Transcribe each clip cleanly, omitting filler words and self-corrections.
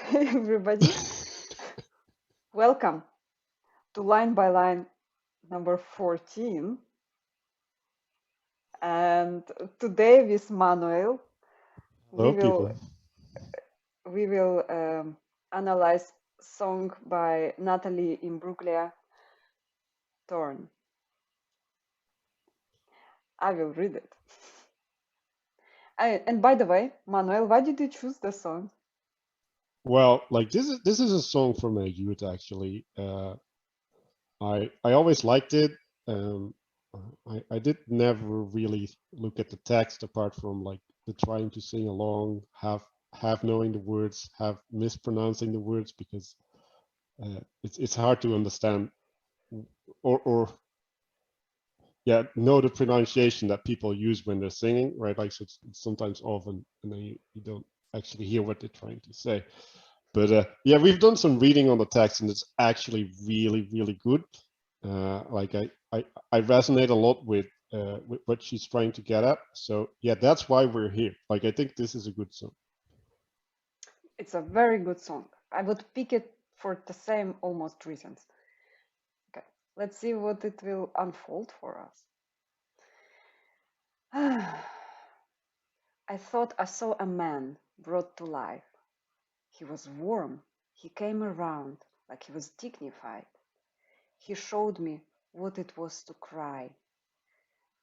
Hey everybody, welcome to Line by Line number 14. And today with Manuel, we Hello, will people. we will analyze song by Natalie Imbruglia, Torn. I will read it. And by the way, Manuel, why did you choose the song? Well, like this is a song from my youth actually. I always liked it. Um, I did never really look at the text apart from like the trying to sing along, half knowing the words, half mispronouncing the words because it's hard to understand or yeah know the pronunciation that people use when they're singing, right? Like so it's sometimes often and then you don't actually hear what they're trying to say. But yeah, we've done some reading on the text, and it's actually really, really good. Like I resonate a lot with what she's trying to get at. So yeah, that's why we're here. Like I think this is a good song. It's a very good song. I would pick it for the same almost reasons. Okay, let's see what it will unfold for us. I thought I saw a man brought to life. He was warm. He came around like he was dignified. He showed me what it was to cry.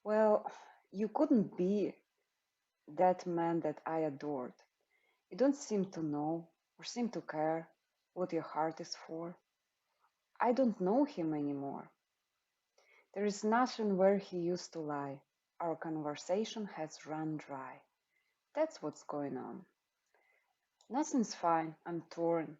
Well, you couldn't be that man that I adored. You don't seem to know or seem to care what your heart is for. I don't know him anymore. There is nothing where he used to lie. Our conversation has run dry. That's what's going on. Nothing's fine. I'm torn.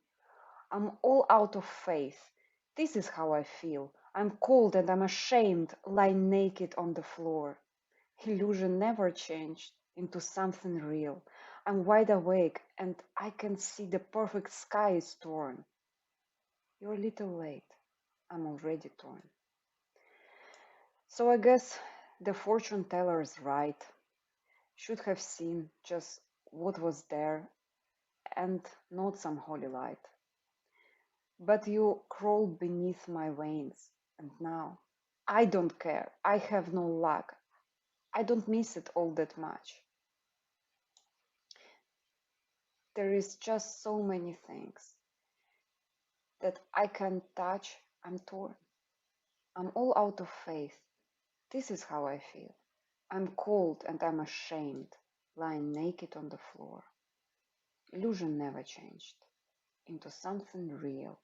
I'm all out of faith. This is how I feel. I'm cold and I'm ashamed, lie naked on the floor. Illusion never changed into something real. I'm wide awake and I can see the perfect sky is torn. You're a little late. I'm already torn. So I guess the fortune teller is right. Should have seen just what was there and not some holy light. But you crawled beneath my veins, and now I don't care. I have no luck. I don't miss it all that much. There is just so many things that I can touch. I'm torn. I'm all out of faith. This is how I feel. I'm cold and I'm ashamed, lying naked on the floor. Illusion never changed into something real.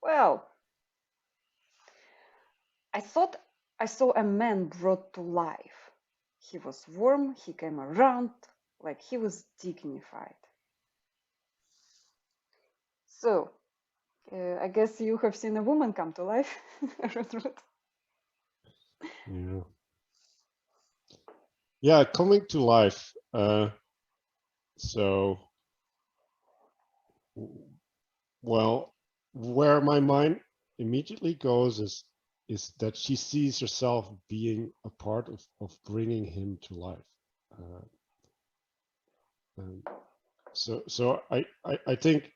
Well, I thought I saw a man brought to life. He was warm, he came around like he was dignified. So, I guess you have seen a woman come to life, Ironroot. Yeah, yeah, coming to life. So well, where my mind immediately goes is that she sees herself being a part of bringing him to life. Uh, and so I think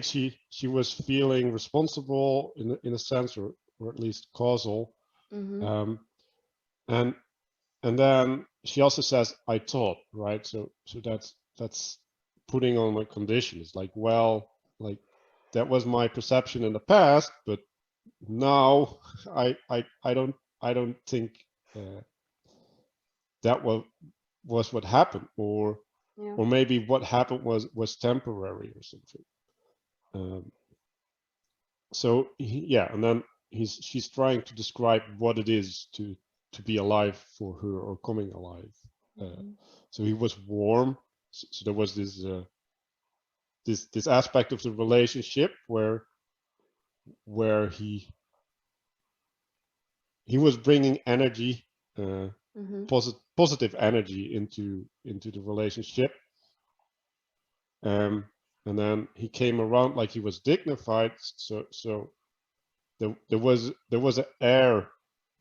she was feeling responsible in a sense or at least causal, Mm-hmm. um, and and then she also says I thought, right, so that's putting on a condition. It's like, well, like that was my perception in the past, but now I don't think uh, that was what happened, Yeah. or maybe what happened was temporary or something. Um, yeah, and then she's trying to describe what it is to be alive for her or coming alive. Uh, Mm-hmm. so he was warm. So there was this aspect of the relationship where he was bringing energy, uh, Mm-hmm. positive energy into the relationship. Um, and then he came around like he was dignified. So there was an air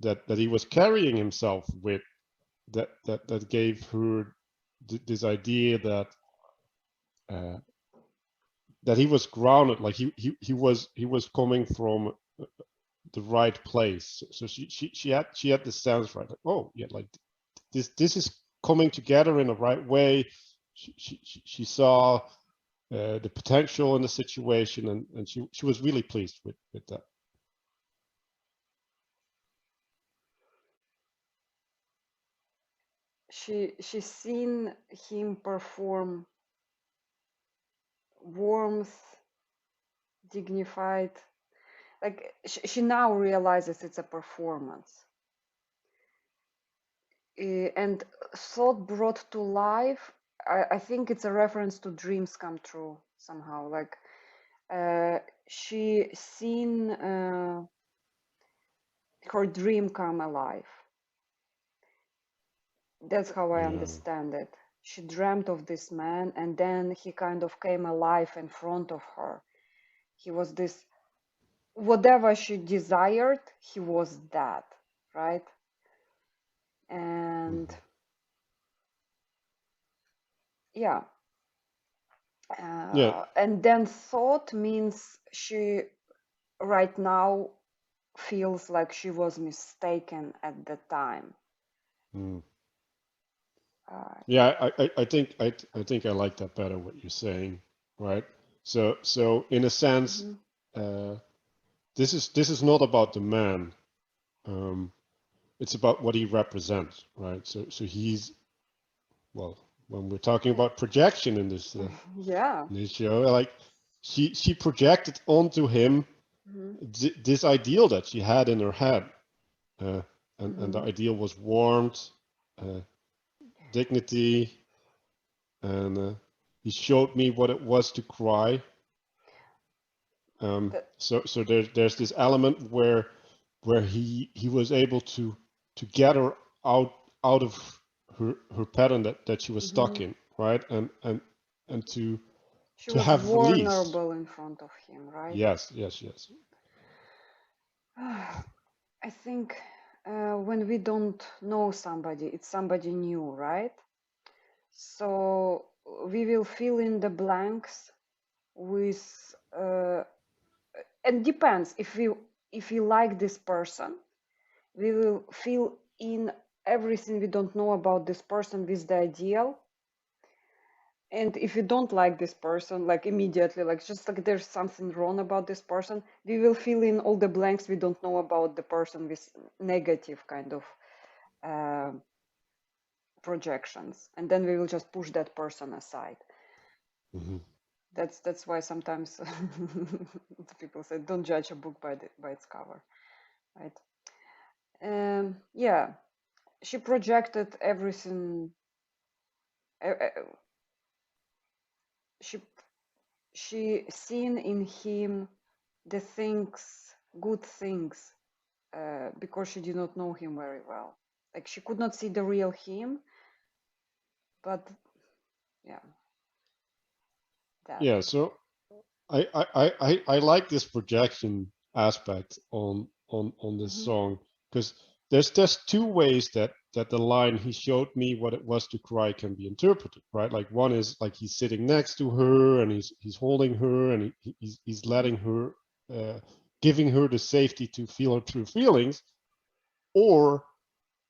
that he was carrying himself with that gave her this idea that uh, that he was grounded, like he was coming from the right place. So she had the sense, right? Like, oh yeah, like this is coming together in the right way. She saw the potential in the situation, and she was really pleased with that. She's seen him perform warmth, dignified. Like she now realizes it's a performance. And thought brought to life, I think it's a reference to dreams come true somehow. Like she seen her dream come alive. That's how I Yeah. understand it. She dreamt of this man, and then he kind of came alive in front of her. He was this, whatever she desired, he was that, right? And Mhm. yeah, Yeah. and then thought means she right now feels like she was mistaken at the time. Mm. Uh, Yeah, I think I like that better. What you're saying, right? So in a sense, mhm, uh, this is not about the man. Um, it's about what he represents, right? So he's, well, when we're talking about projection yeah. in this show, like she projected onto him Mhm, this ideal that she had in her head, uh, and the mhm. ideal was warmth, uh, dignity, and he showed me what it was to cry. That, So there's this element where he was able to get her out of her pattern that she was stuck mhm. in, right? And She to was have release. vulnerable in front of him, right? Yes, yes, yes. I think when we don't know somebody, it's somebody new, right? So we will fill in the blanks with, and depends if we like this person, we will fill in everything we don't know about this person with the ideal. And if you don't like this person, like immediately, like just like there's something wrong about this person, we will fill in all the blanks we don't know about the person with negative kind of uh, projections, and then we will just push that person aside. Hmm. That's why sometimes people say don't judge a book by its cover, right? Yeah, she projected everything. She she seen in him the things, good things, because she did not know him very well. Like she could not see the real him, but yeah, that. Yeah. So I like this projection aspect on this Hmm. song, because there's two ways that the line "he showed me what it was to cry" can be interpreted, right? Like one is like he's sitting next to her and he's holding her and he's Hmm. letting her, giving her the safety to feel her true feelings, or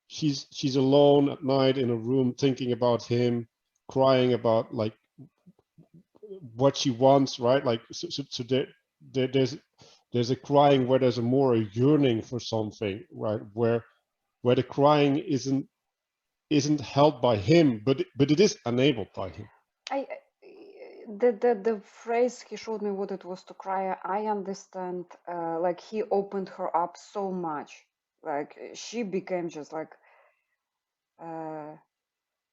she's alone at night in a room thinking about him, crying about like what she wants, right? Like so there's a crying where there's a more a yearning for something, right? Where the crying isn't held by him, but it is enabled by him. I the phrase he showed me what it was to cry. I understand. Like he opened her up so much. Like she became just like uh,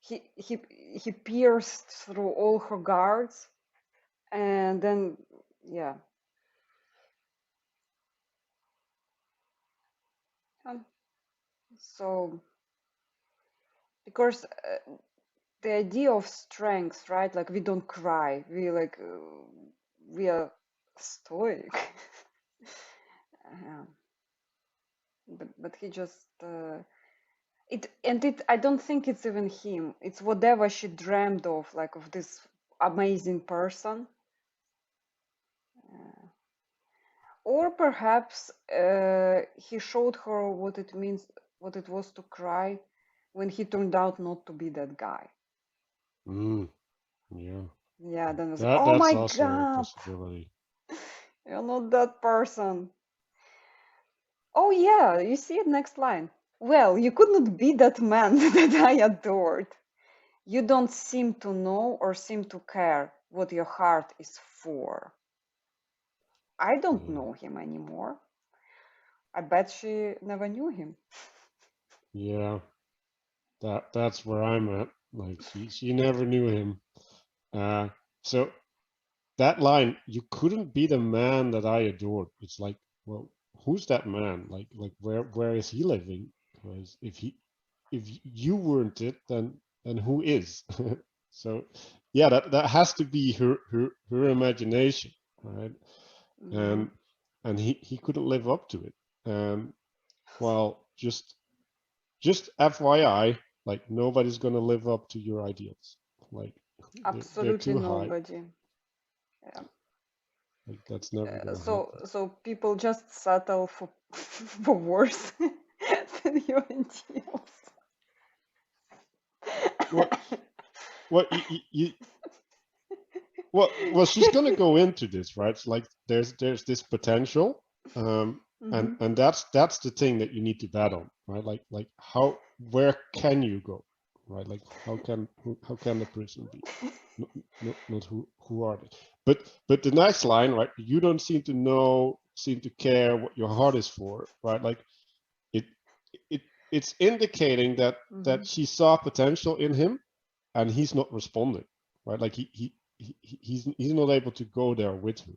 he he he pierced through all her guards, and then yeah. Um, So because the idea of strength, right? Like we don't cry. We like we are stoic. Yeah. But he just it and it. I don't think it's even him. It's whatever she dreamed of, like of this amazing person. Or perhaps he showed her what it means, what it was to cry when he turned out not to be that guy. Yeah. Yeah, then it was like, That oh that's my also a God, possibility. you're not that person. Oh yeah, you see it next line. Well, you could not be that man that I adored. You don't seem to know or seem to care what your heart is for. I don't Yeah. know him anymore. I bet she never knew him. Yeah. That's where I'm at. Like she never knew him. Uh, so that line, you couldn't be the man that I adored. It's like, well, who's that man? Like where is he living? Because if you weren't it, then who is? So yeah, that has to be her imagination, right? Mm-hmm. And he couldn't live up to it. Well, just FYI, like nobody's gonna live up to your ideals. Like they're Absolutely too high. nobody. Yeah. Like that's never gonna So happen. so people just settle for for worse than your ideals. What what you well she's gonna go into this, right? It's like there's this potential, Mm-hmm. and that's the thing that you need to bet on, right? Like how where can you go, right? Like how can the person be? Not who are they? But the next line, right? You don't seem to care what your heart is for, right? Like it it it's indicating Mm-hmm. that she saw potential in him and he's not responding, right? Like he's not able to go there with her.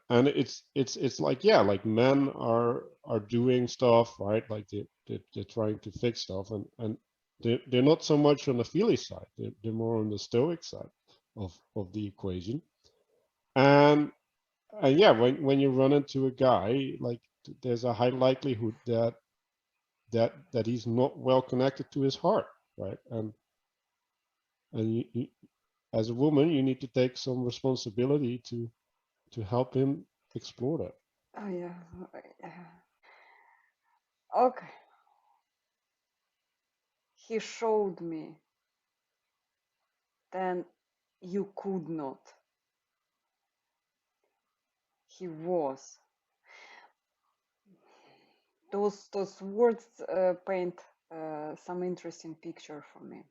And it's like, yeah, like men are doing stuff, right? Like they're trying to fix stuff, and they're not so much on the feely side. They're more on the stoic side of the equation. And and yeah, when you run into a guy, like there's a high likelihood that he's not well connected to his heart, right? And as a woman, you need to take some responsibility to help him explore that. Oh yeah. Okay. He showed me. Then you could not. He was. Those words paint some interesting picture for me.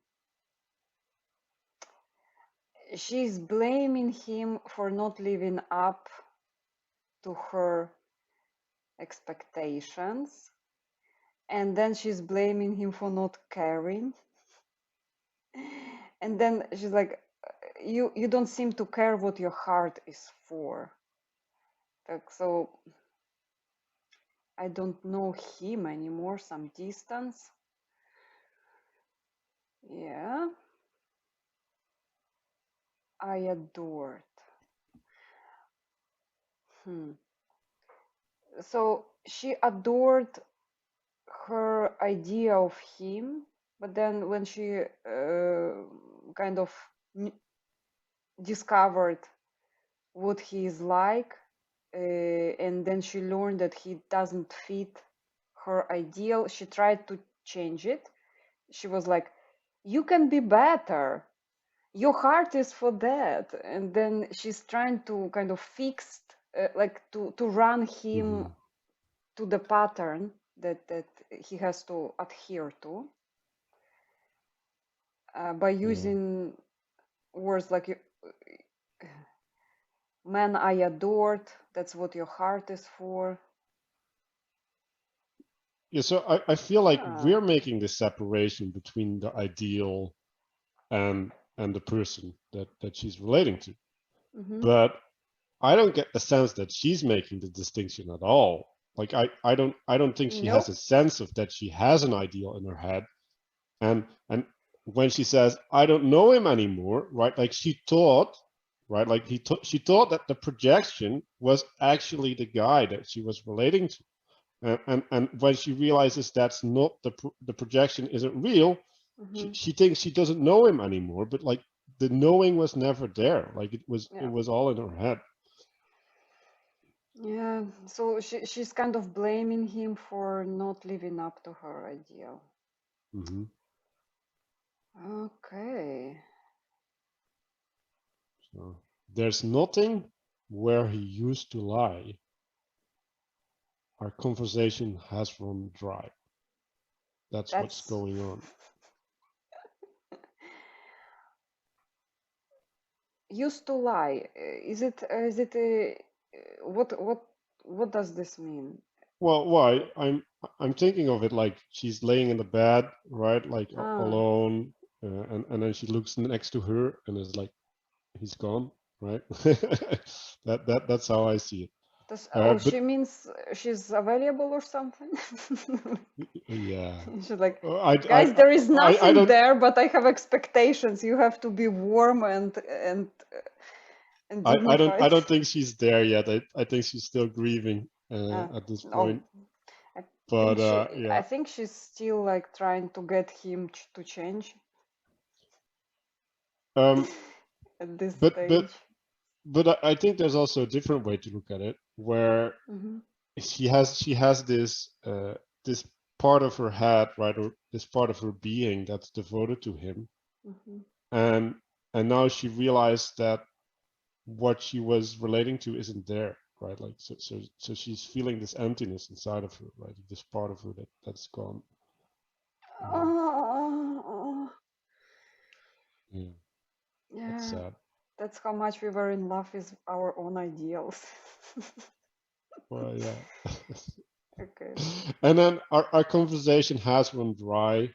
She's blaming him for not living up to her expectations, and then she's blaming him for not caring, and then she's like, you don't seem to care what your heart is for. Like, so I don't know him anymore, some distance. Yeah, I adored. Hmm. So she adored her idea of him, but then when she kind of discovered what he is like, and then she learned that he doesn't fit her ideal, she tried to change it. She was like, you can be better, your heart is for that. And then she's trying to kind of fix, like to run him Mm-hmm. to the pattern that he has to adhere to, by Yeah. using words like man I adored, that's what your heart is for. Yeah. So I feel like Ah. we're making this separation between the ideal and the person that she's relating to. Mm-hmm. But I don't get the sense that she's making the distinction at all. Like I don't think she has Nope. a sense of that she has an ideal in her head. And when she says I don't know him anymore, right? Like she thought, right? Like she thought that the projection was actually the guy that she was relating to. And when she realizes that's not the projection isn't real, Mm-hmm. she thinks she doesn't know him anymore. But like the knowing was never there. Like it Yeah. was all in her head. Yeah, so she's kind of blaming him for not living up to her ideal. Hmm. Okay. So there's nothing where he used to lie. Our conversation has run dry. That's what's That's going on. used to lie. What does this mean? Well, why? I'm thinking of it like she's laying in the bed, right? Like Ah, alone, and then she looks next to her and is like, he's gone, right? That's how I see it. But she means she's available or something? yeah, She's like, Uh, I guys, there is I nothing don't there, but I have expectations. You have to be warm and I dignified. don't think she's there yet. I think she's still grieving Ah, at this no, point. I But I yeah, think she's still like trying to get him to change um, at this but but stage. but I think there's also a different way to look at it, where Hmm. she has this part of her head, right, or this part of her being that's devoted to him, Hmm. and now she realized that what she was relating to isn't there, right? Like so she's feeling this emptiness inside of her, right? This part of her that's gone. Um, Oh, yeah, that's yeah, sad. that's how much we were in love with our own ideals. Well, yeah. Okay. And then our conversation has run dry.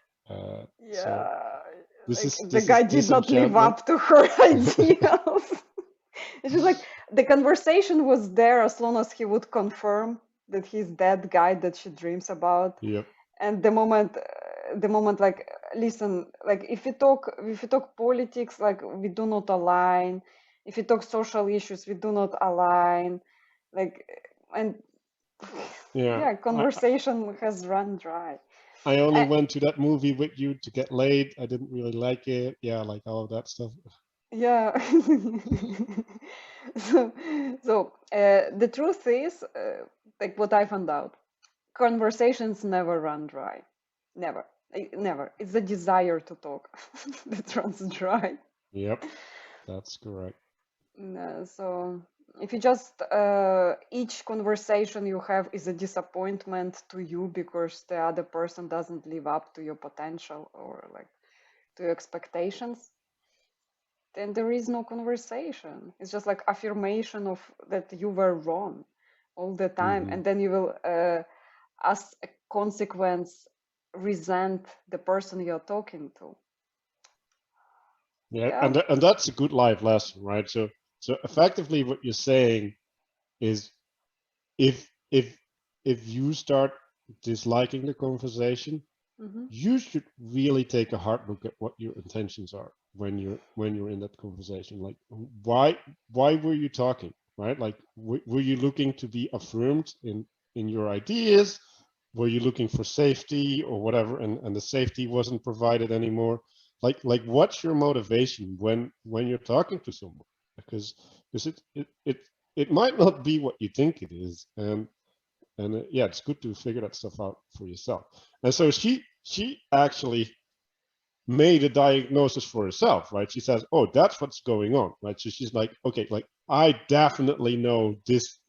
So Yeah, this like is the this is guy did not live disenchantment. up to her ideals. It's just like the conversation was there as long as he would confirm that he's that guy that she dreams about. Yep. And the moment, like, listen, like if you talk politics, like we do not align. If you talk social issues, we do not align. Like, and Yeah. yeah, conversation has run dry. I only Uh, went to that movie with you to get laid. I didn't really like it. Yeah, like all of that stuff. yeah. So the truth is, like what I found out, conversations never run dry. Never. Never. It's the desire to talk that runs dry. Yep, that's correct. So if you just each conversation you have is a disappointment to you because the other person doesn't live up to your potential or like to your expectations, then there is no conversation. It's just like affirmation of that you were wrong all the time, Hmm. and then you will, as a consequence, resent the person you're talking to. Yeah, Yeah. and that's a good life lesson, right? So effectively, what you're saying is if if if you start disliking the conversation, Hmm. you should really take a hard look at what your intentions are when you're in that conversation. Like, why were you talking, right? Like, were you looking to be affirmed in your ideas? Were you looking for safety or whatever, and the safety wasn't provided anymore? Like what's your motivation when you're talking to someone? Because it might not be what you think it is, and yeah, it's good to figure that stuff out for yourself. And so she actually made a diagnosis for herself, right? She says, "Oh, that's what's going on," right? So she's like, "Okay, like I definitely know this.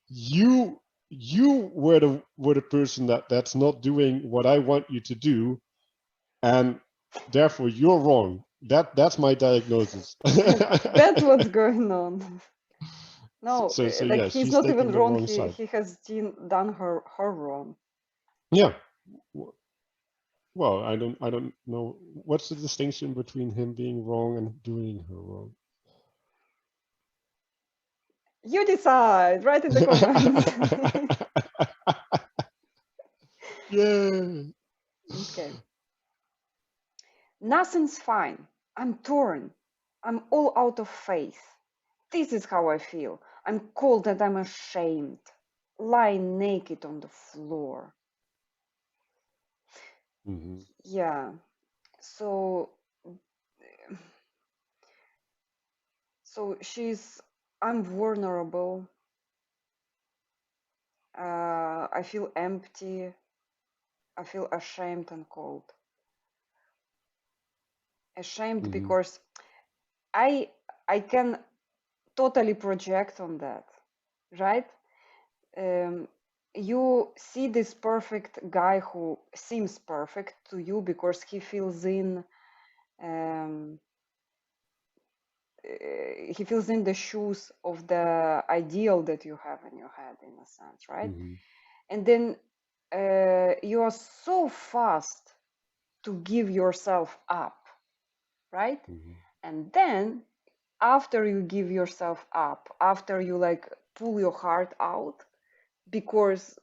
you you were the person that's not doing what I want you to do, and therefore you're wrong. That's my diagnosis." That's what's going on. No, So like yeah, he's she's not even taking the wrong. wrong He side. he has done her wrong. Yeah. Well, I don't know what's the distinction between him being wrong and doing her wrong. You decide. Write in the comments. Yeah. Okay. Nothing's fine. I'm torn. I'm all out of faith. This is how I feel. I'm cold and I'm ashamed. Lying naked on the floor. Hmm. Yeah. So so she's I'm vulnerable. I feel empty. I feel ashamed and cold. Ashamed Mm-hmm. because I can totally project on that, right? You see this perfect guy who seems perfect to you because he fills in um, he fills in the shoes of the ideal that you have in your head, in a sense, right? Mm-hmm. And then you are so fast to give yourself up, right? Mm-hmm. And then after you give yourself up, after you like pull your heart out because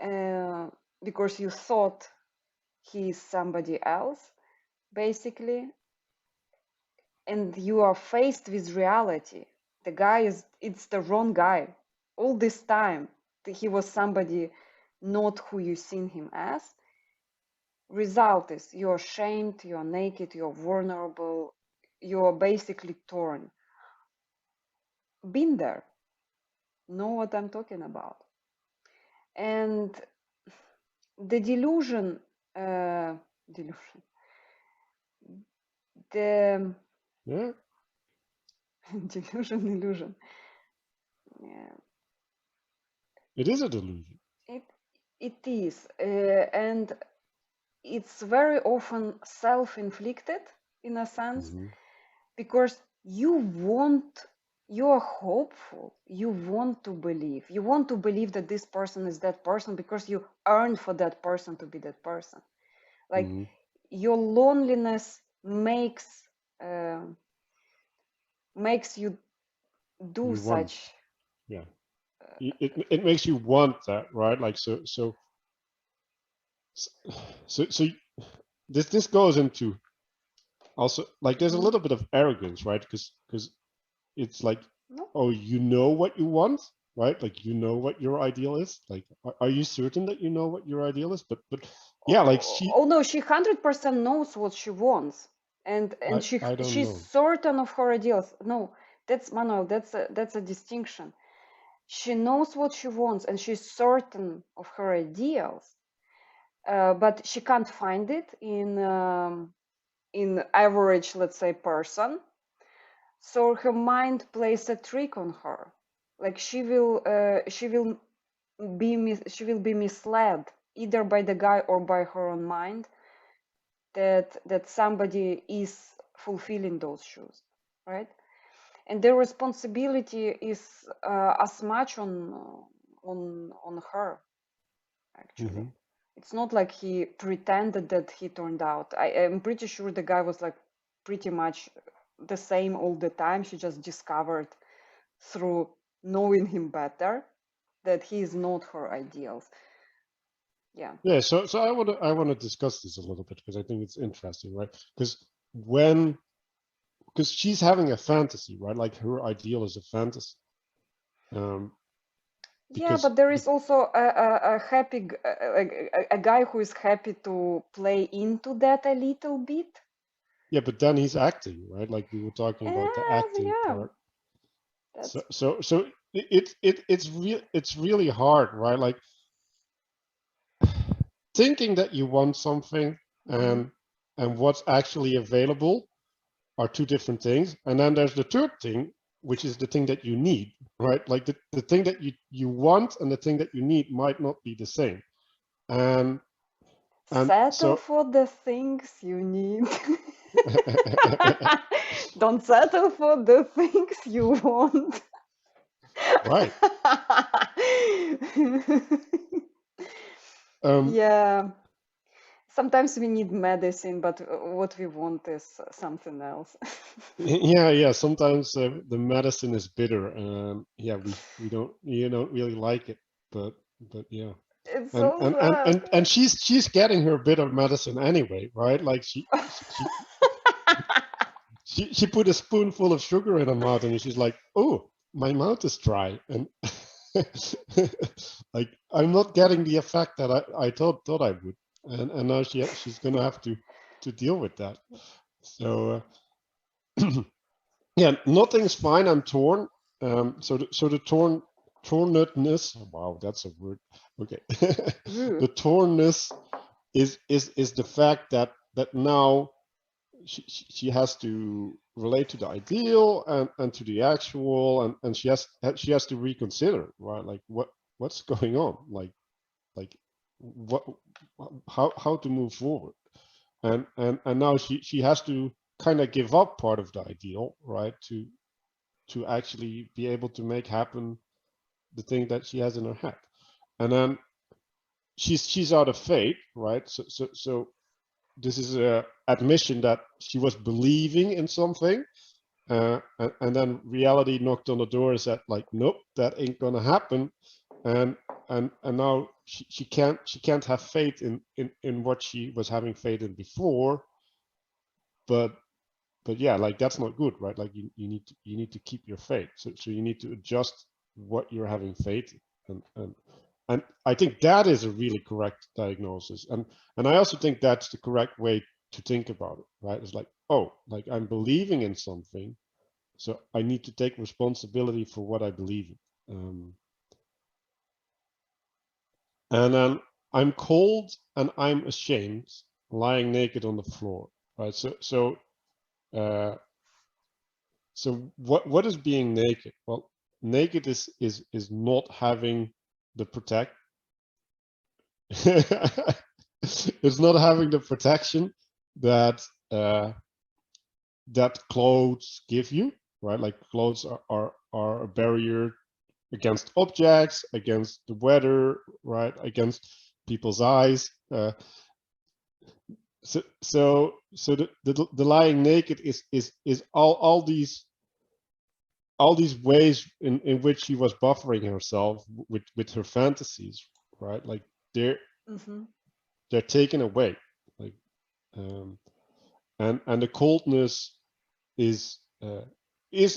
uh, because you thought he's somebody else, basically, and you are faced with reality. The guy it's the wrong guy. All this time, he was somebody not who you seen him as. Result is you're shamed, you're naked, you're vulnerable, you're basically torn. Been there, know what I'm talking about. And the delusion, delusion, the Yeah, delusion, illusion. Yeah, it is a delusion. it it is, and it's very often self-inflicted in a sense Mm-hmm. because you are hopeful, you want to believe that this person is that person because you earned for that person to be that person. Like Mm-hmm. your loneliness uh, makes you do You want, such. yeah. It makes you want that, right? Like so this goes into also like there's a Mhm. little bit of arrogance, right? Because it's like, No. oh, you know what you want, right? Like you know what your ideal is. Like, are you certain that you know what your ideal is? But yeah, like Oh no, she 100% knows what she wants, and I don't she's know. certain of her ideals. No, that's Manuel. That's a distinction. She knows what she wants, and she's certain of her ideals, but she can't find it in average, let's say, person. So her mind plays a trick on her. Like she will be misled either by the guy or by her own mind that somebody is fulfilling those shoes, right? And their responsibility is as much on her, actually. Mm-hmm. It's not like he pretended that he turned out. I'm pretty sure the guy was like pretty much the same all the time. She just discovered through knowing him better that he is not her ideals. Yeah. Yeah, so I want to discuss this a little bit because I think it's interesting, right? Because she's having a fantasy, right? Like her ideal is a fantasy. Um, Yeah, but there is also a happy, like a guy who is happy to play into that a little bit. yeah, but then he's acting, right? Like we were talking about the acting Yeah, part. So that's so so it's really hard, right? Like thinking that you want something mhm. and what's actually available are two different things. And then there's the third thing, which is the thing that you need, right? Like the thing that you want and the thing that you need might not be the same. And and Settle so for the things you need. Don't settle for the things you want. right. Um, Yeah, sometimes we need medicine, but what we want is something else. yeah. Sometimes the medicine is bitter, and yeah, we don't you don't really like it, but yeah. It's And so and and sad. and, and she's getting her bitter medicine anyway, right? Like she put a spoonful of sugar in her mouth, and she's like, "Oh, my mouth is dry," and like I'm not getting the effect that I thought I would, and now she's gonna have to deal with that. So Yeah, nothing's fine. I'm torn. So the tornness. Wow, that's a word. Okay, the tornness is the fact that now she has to relate to the ideal and to the actual, and she has to reconsider, right? Like what's going on? Like what how to move forward, and now she has to kind of give up part of the ideal, right? To actually be able to make happen the thing that she has in her head, and then she's out of faith, right? So this is a admission that she was believing in something, and then reality knocked on the door and said like, nope, that ain't gonna happen, and and now she can't have faith in what she was having faith in before, but yeah, like that's not good, right? Like you need to keep your faith, so you need to adjust what you're having faith in, and I think that is a really correct diagnosis, and I also think that's the correct way to think about it, right? It's like, oh, like I'm believing in something, so I need to take responsibility for what I believe in. And then I'm cold and I'm ashamed, lying naked on the floor, right? Uh, so what is being naked? Well, naked is not having the protect. It's not having the protection that that clothes give you, right? Like clothes are a barrier against objects, against the weather, right? Against people's eyes. So the lying naked is all these ways in which she was buffering herself with her fantasies, right? Like they're Mm-hmm. they're taken away, like um, and the coldness is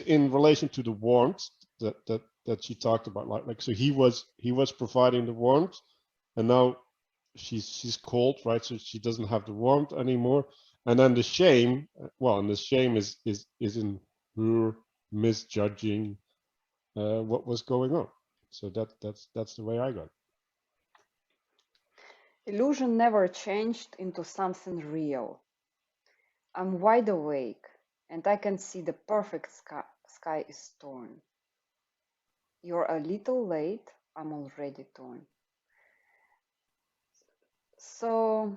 in relation to the warmth that she talked about, like so he was providing the warmth, and now she's cold, right? So she doesn't have the warmth anymore, and then the shame, well, and the shame is in her misjudging what was going on. So that's the way I got it. Illusion never changed into something real. I'm wide awake, and I can see the perfect sky is torn. You're a little late, I'm already torn. So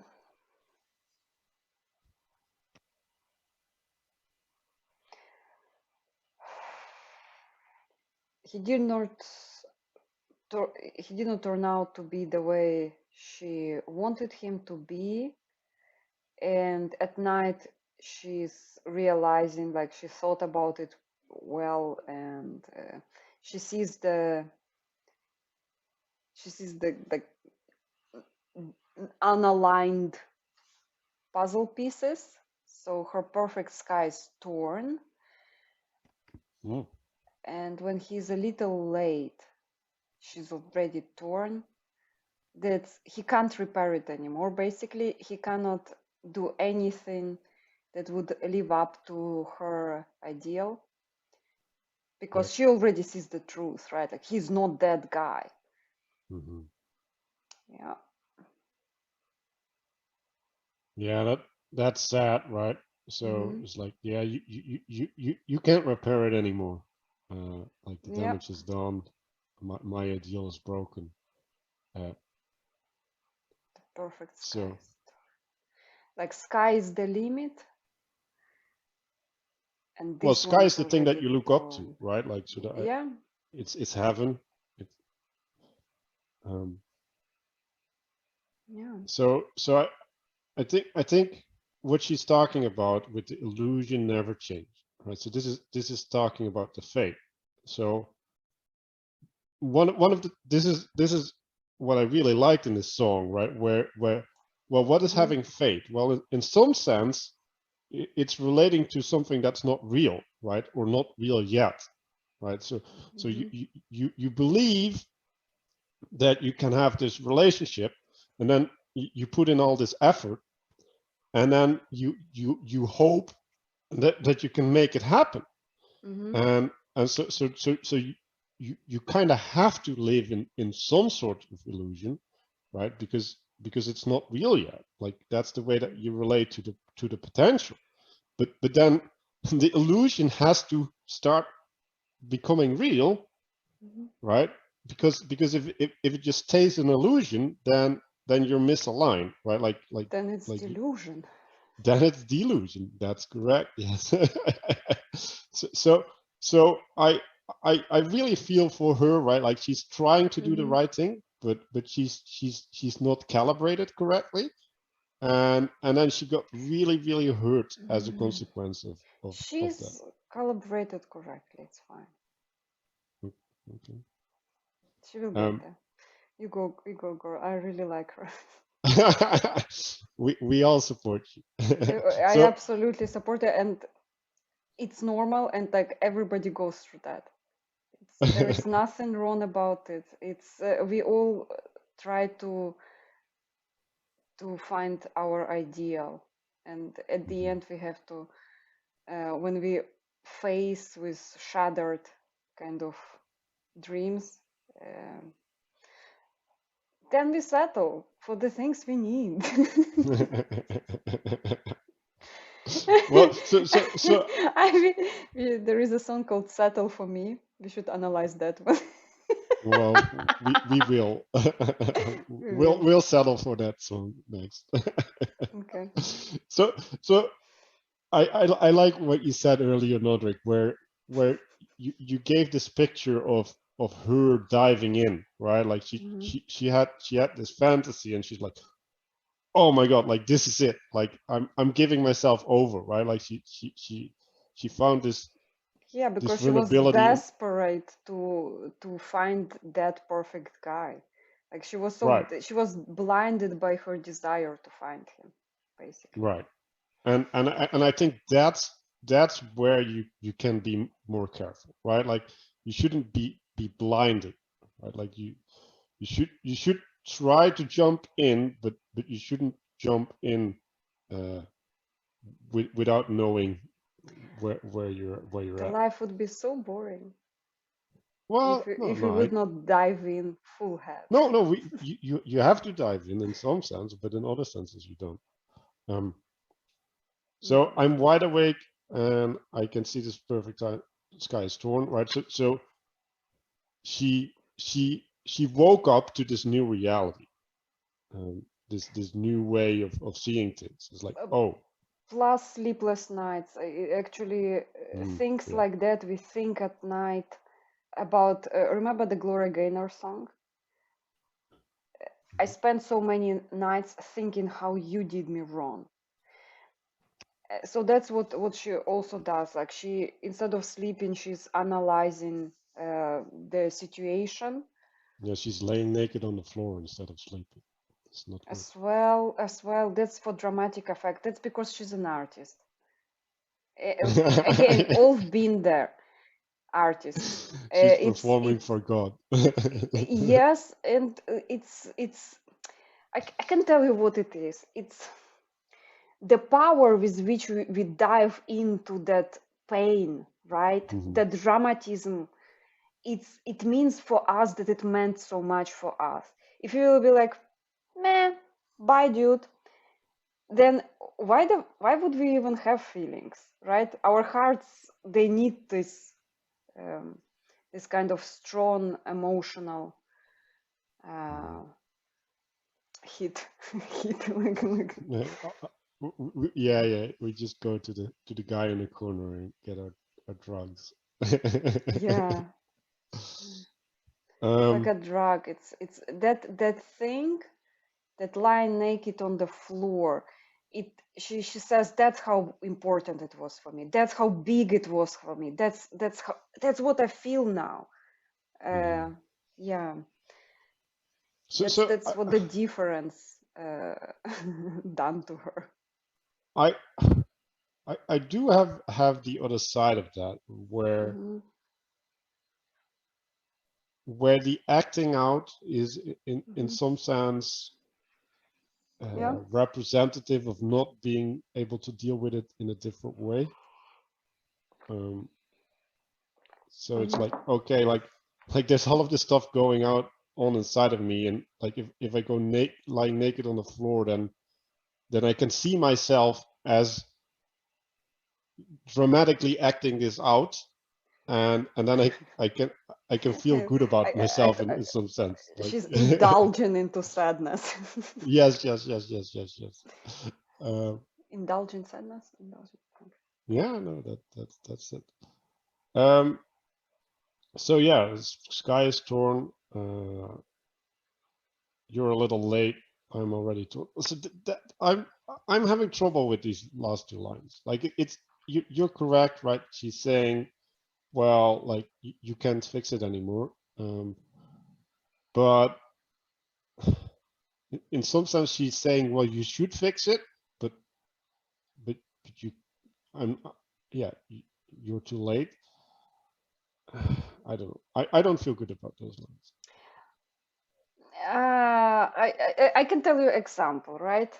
he did not he didn't turn out to be the way she wanted him to be, and at night she's realizing, like, she thought about it well, and she sees the the unaligned puzzle pieces. So her perfect sky is torn, Mm. and when he's a little late, she's already torn. That he can't repair it anymore. Basically, he cannot do anything that would live up to her ideal, Yeah. because she already sees the truth, right? Like, he's not that guy. Mm-hmm. Yeah. Yeah, that's sad, right? So Mm-hmm. it's like, yeah, you can't repair it anymore. Like the Yeah. damage is done. My ideal is broken. Uh, Perfect so skies. Like, sky is the limit, and well, this sky one is is the thing that already you look up to, torn. right? Like so that Yeah. it's heaven. It, um, Yeah. so I think what she's talking about with the illusion never changed, right? So this is talking about the fate. So one of the this is what I really liked in this song, right? Where well, what is Mm-hmm. having fate? Well, in some sense, it's relating to something that's not real, right, or not real yet, right? So Mm-hmm. you believe that you can have this relationship, and then you put in all this effort, and then you hope that you can make it happen, Mm-hmm. And so you kind of have to live in some sort of illusion, right? Because it's not real yet. Like that's the way that you relate to the potential. But then the illusion has to start becoming real, Mm-hmm. right? Because if it just stays an illusion, then you're misaligned, right? Then it's Like delusion. then it's delusion. That's correct. Yes. so, so so I really feel for her, right? Like she's trying to do the Mm-hmm. right thing, but she's not calibrated correctly, and then she got really hurt as a Mm. consequence of that. She's calibrated correctly. It's fine. Okay. She will get Um, there. You go, girl. I really like her. we all support you. I So absolutely support it, and it's normal, and like everybody goes through that. There is nothing wrong about it. It's we all try to find our ideal, and at the Mhm. end we have to when we face with shattered kind of dreams, uh, then we settle for the things we need. Well, so I mean, there is a song called "Settle for Me." We should analyze that one. well, we will We will. we'll settle for that song next. Okay. So so I like what you said earlier, Nodrik, where you gave this picture of her diving in, right? Like Hmm. she had this fantasy, and she's like, oh my god, like this is it. Like I'm giving myself over, right? Like she found Yeah, this because she was vulnerability in, desperate to find that perfect guy. Like right, she was blinded by her desire to find him, basically. right. And I think that's where you can be more careful, right? Like you shouldn't be blinded, right? Like you should try to jump in, but you shouldn't jump in uh, without knowing where you're The at. life would be so boring Well, no, if we no, would not dive in full head. no. You have to dive in some sense, but in other senses you don't. Um, so Mhm. I'm wide awake and I can see this perfect sky is torn, right? So she woke up to this new reality, this new way of seeing things. It's like, Uh, oh, Plus sleepless nights. Actually, things yeah, like that we think at night about. Remember the Gloria Gaynor song? I spent so many nights thinking how you did me wrong. So that's what she also does. Like she, instead of sleeping, she's analyzing the situation yeah. She's laying naked on the floor instead of sleeping. It's not working. as well. That's for dramatic effect. That's because she's an artist. Again, all been there. Artist. She's It's performing for God. yes, and it's. I can tell you what it is. It's the power with which we dive into that pain, right? Mhm. The dramatism. It means for us that it meant so much for us. If you will be like, meh, bye, dude, then why would we even have feelings, right? Our hearts, they need um, this kind of strong emotional Mhm. uh, hit, hit like Yeah, yeah, yeah. We just go to the guy in the corner and get our drugs. yeah, it's like um, a drug. It's that thing that lying naked on the floor. It she says that's how important it was for me. That's how big it was for me. That's what I feel now. mhm. Uh, yeah, So that's what the difference done to her. I I do have the other side of that Hmm. where the acting out is in Hmm. some sense Yeah. representative of not being able to deal with it in a different way. Um, So it's like, okay, like there's all of this stuff going on inside of me, and like if I go lying naked on the floor, then I can see myself as dramatically acting this out, and then I can feel Yeah, good about myself I, in some sense. Like she's indulging into sadness. yes, yes, yes, yes, yes, yes. Uh, Indulgent sadness? Indulgent. yeah, no, that's it. Um, so yeah, sky is torn. You're a little late. I'm already torn. So I'm having trouble with these last two lines. Like it's you're correct, right? She's saying, well, like you can't fix it anymore. But in some sense, she's saying, well, you should fix it, but but you, I'm, yeah, you're too late. I don't know. I don't feel good about those lines. I can tell you example, right?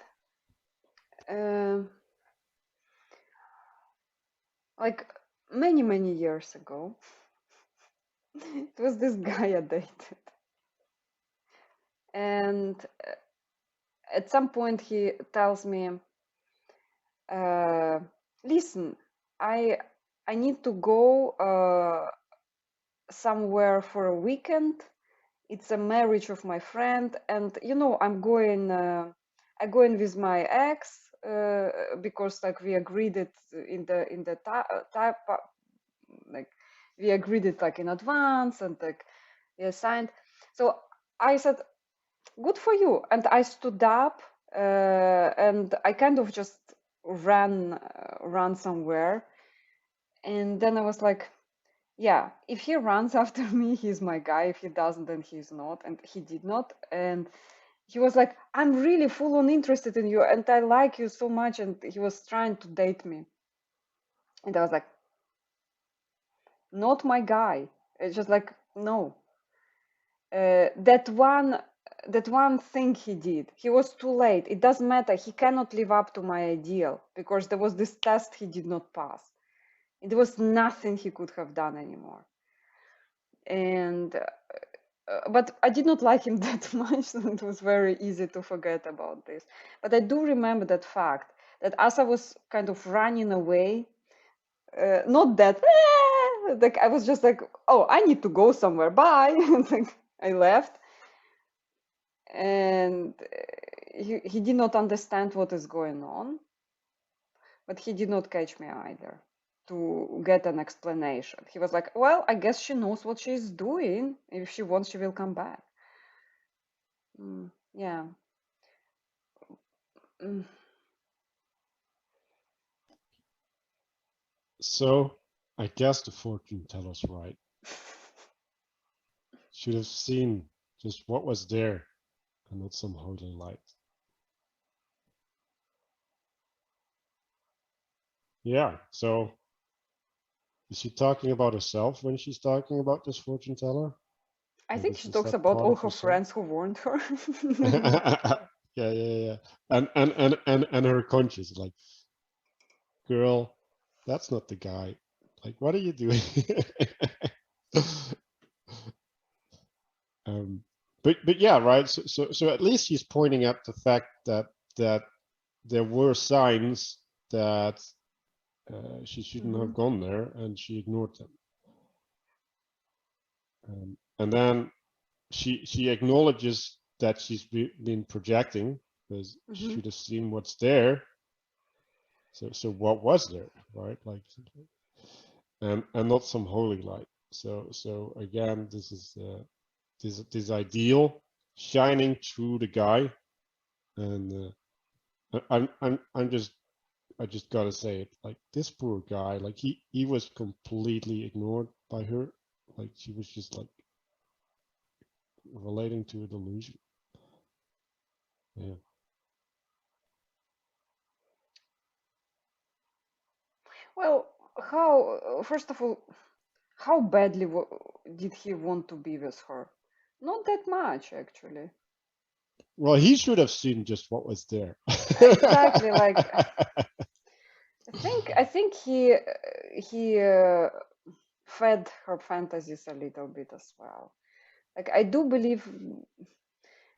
Um, like many years ago, it was this guy I dated, and at some point he tells me, "Listen, I I need to go somewhere for a weekend. It's a marriage of my friend, and you know I'm going with my ex because like we agreed it in the type like we agreed it like in advance and like we signed." So I said, "Good for you," and I stood up and I kind of just ran somewhere, and then I was like, yeah, if he runs after me, he's my guy. If he doesn't, then he's not. And he did not. And he was like, I'm really full on interested in you and I like you so much. And he was trying to date me. And I was like, not my guy. It's just like, no. That one thing he did, he was too late. It doesn't matter. He cannot live up to my ideal because there was this test he did not pass. There was nothing he could have done anymore. And but I did not like him that much, so it was very easy to forget about this. But I do remember that fact that as I was kind of running away, not that, like I was just like, oh, I need to go somewhere, bye. Like, I left, and he did not understand what is going on, but he did not catch me either to get an explanation. He was like, well, I guess she knows what she's doing. If she wants, she will come back. Yeah. Mm. So I guess the fortune teller's right. Should have seen just what was there and not some holy light. Yeah. So is she talking about herself when she's talking about this fortune teller? I Like, think she is talks that about part all of her herself? friends who warned her. Yeah, yeah, yeah. And her conscience, like, girl, that's not the guy. Like, what are you doing? um, but yeah, right. So at least she's pointing out the fact that there were signs that she shouldn't have gone there, and she ignored them. And then she acknowledges that she's been projecting because she should have seen what's there. So what was there, right? Like, and not some holy light. So again, this is this ideal shining through the guy, and I'm just I just gotta say it. Like, this poor guy, like he was completely ignored by her. Like, she was just like relating to a delusion. Yeah. Well, how, first of all, how badly did he want to be with her? Not that much, actually. Well, he should have seen just what was there. Exactly, like I think he fed her fantasies a little bit as well. Like I do believe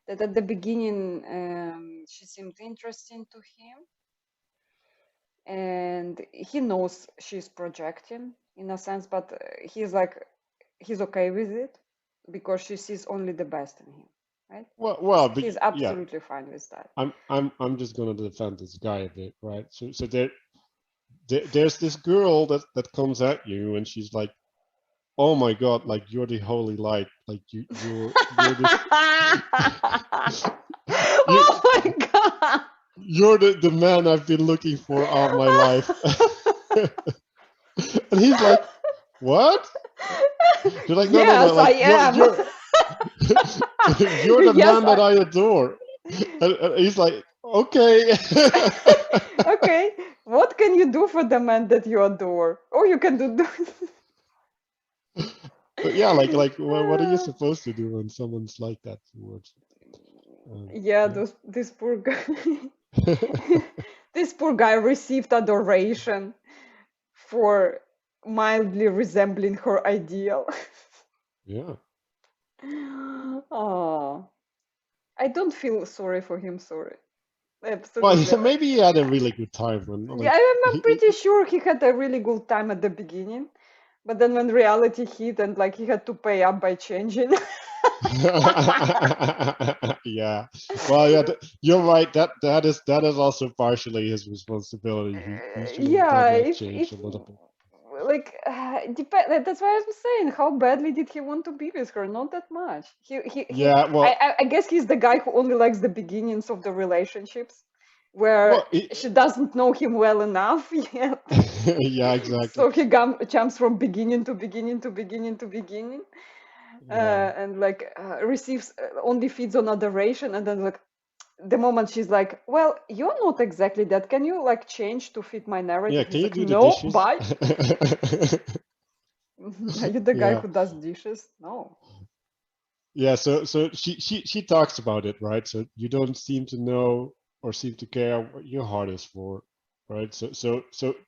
that at the beginning she seemed interesting to him, and he knows she's projecting in a sense, but he's okay with it because she sees only the best in him, right? Well, He's yeah. absolutely fine with that. I'm just gonna defend this guy a bit, right? So there's this girl that comes at you, and she's like, "Oh my God, like you're the holy light, like you're this you Oh my god! you're the man I've been looking for all my life." And he's like, "What?" You're like, no, Yes, I like am. you're the Yes, man that I adore. And he's like, okay. okay. What can you do for the man that you adore? Or you can do. But yeah, like what are you supposed to do when someone's like that towards Yeah, yeah. this poor guy. This poor guy received adoration for mildly resembling her ideal. Yeah. Oh, I don't feel sorry for him. Sorry, Well, absolutely. maybe he had a really good time when Yeah, like I'm pretty sure he had a really good time at the beginning, but then when reality hit and like he had to pay up by changing. yeah. Well, yeah, you're right. That is also partially his responsibility. He should have Yeah, done that if change a little bit. like depend. That's why I'm saying, how badly did he want to be with her? Not that much. He. Yeah. I guess he's the guy who only likes the beginnings of the relationships, where Well, it, she doesn't know him well enough yet. yeah, exactly. So he jumps from beginning to beginning to beginning to beginning, Yeah. and like receives only feeds on adoration, and then like the moment she's like, well, you're not exactly that, can you like change to fit my Yeah. narrative? Can He's you like, do the no, dishes? bye. Are you the guy Yeah. who does dishes? No. Yeah. So she talks about it, right? So you don't seem to know or seem to care what your heart is for, right? So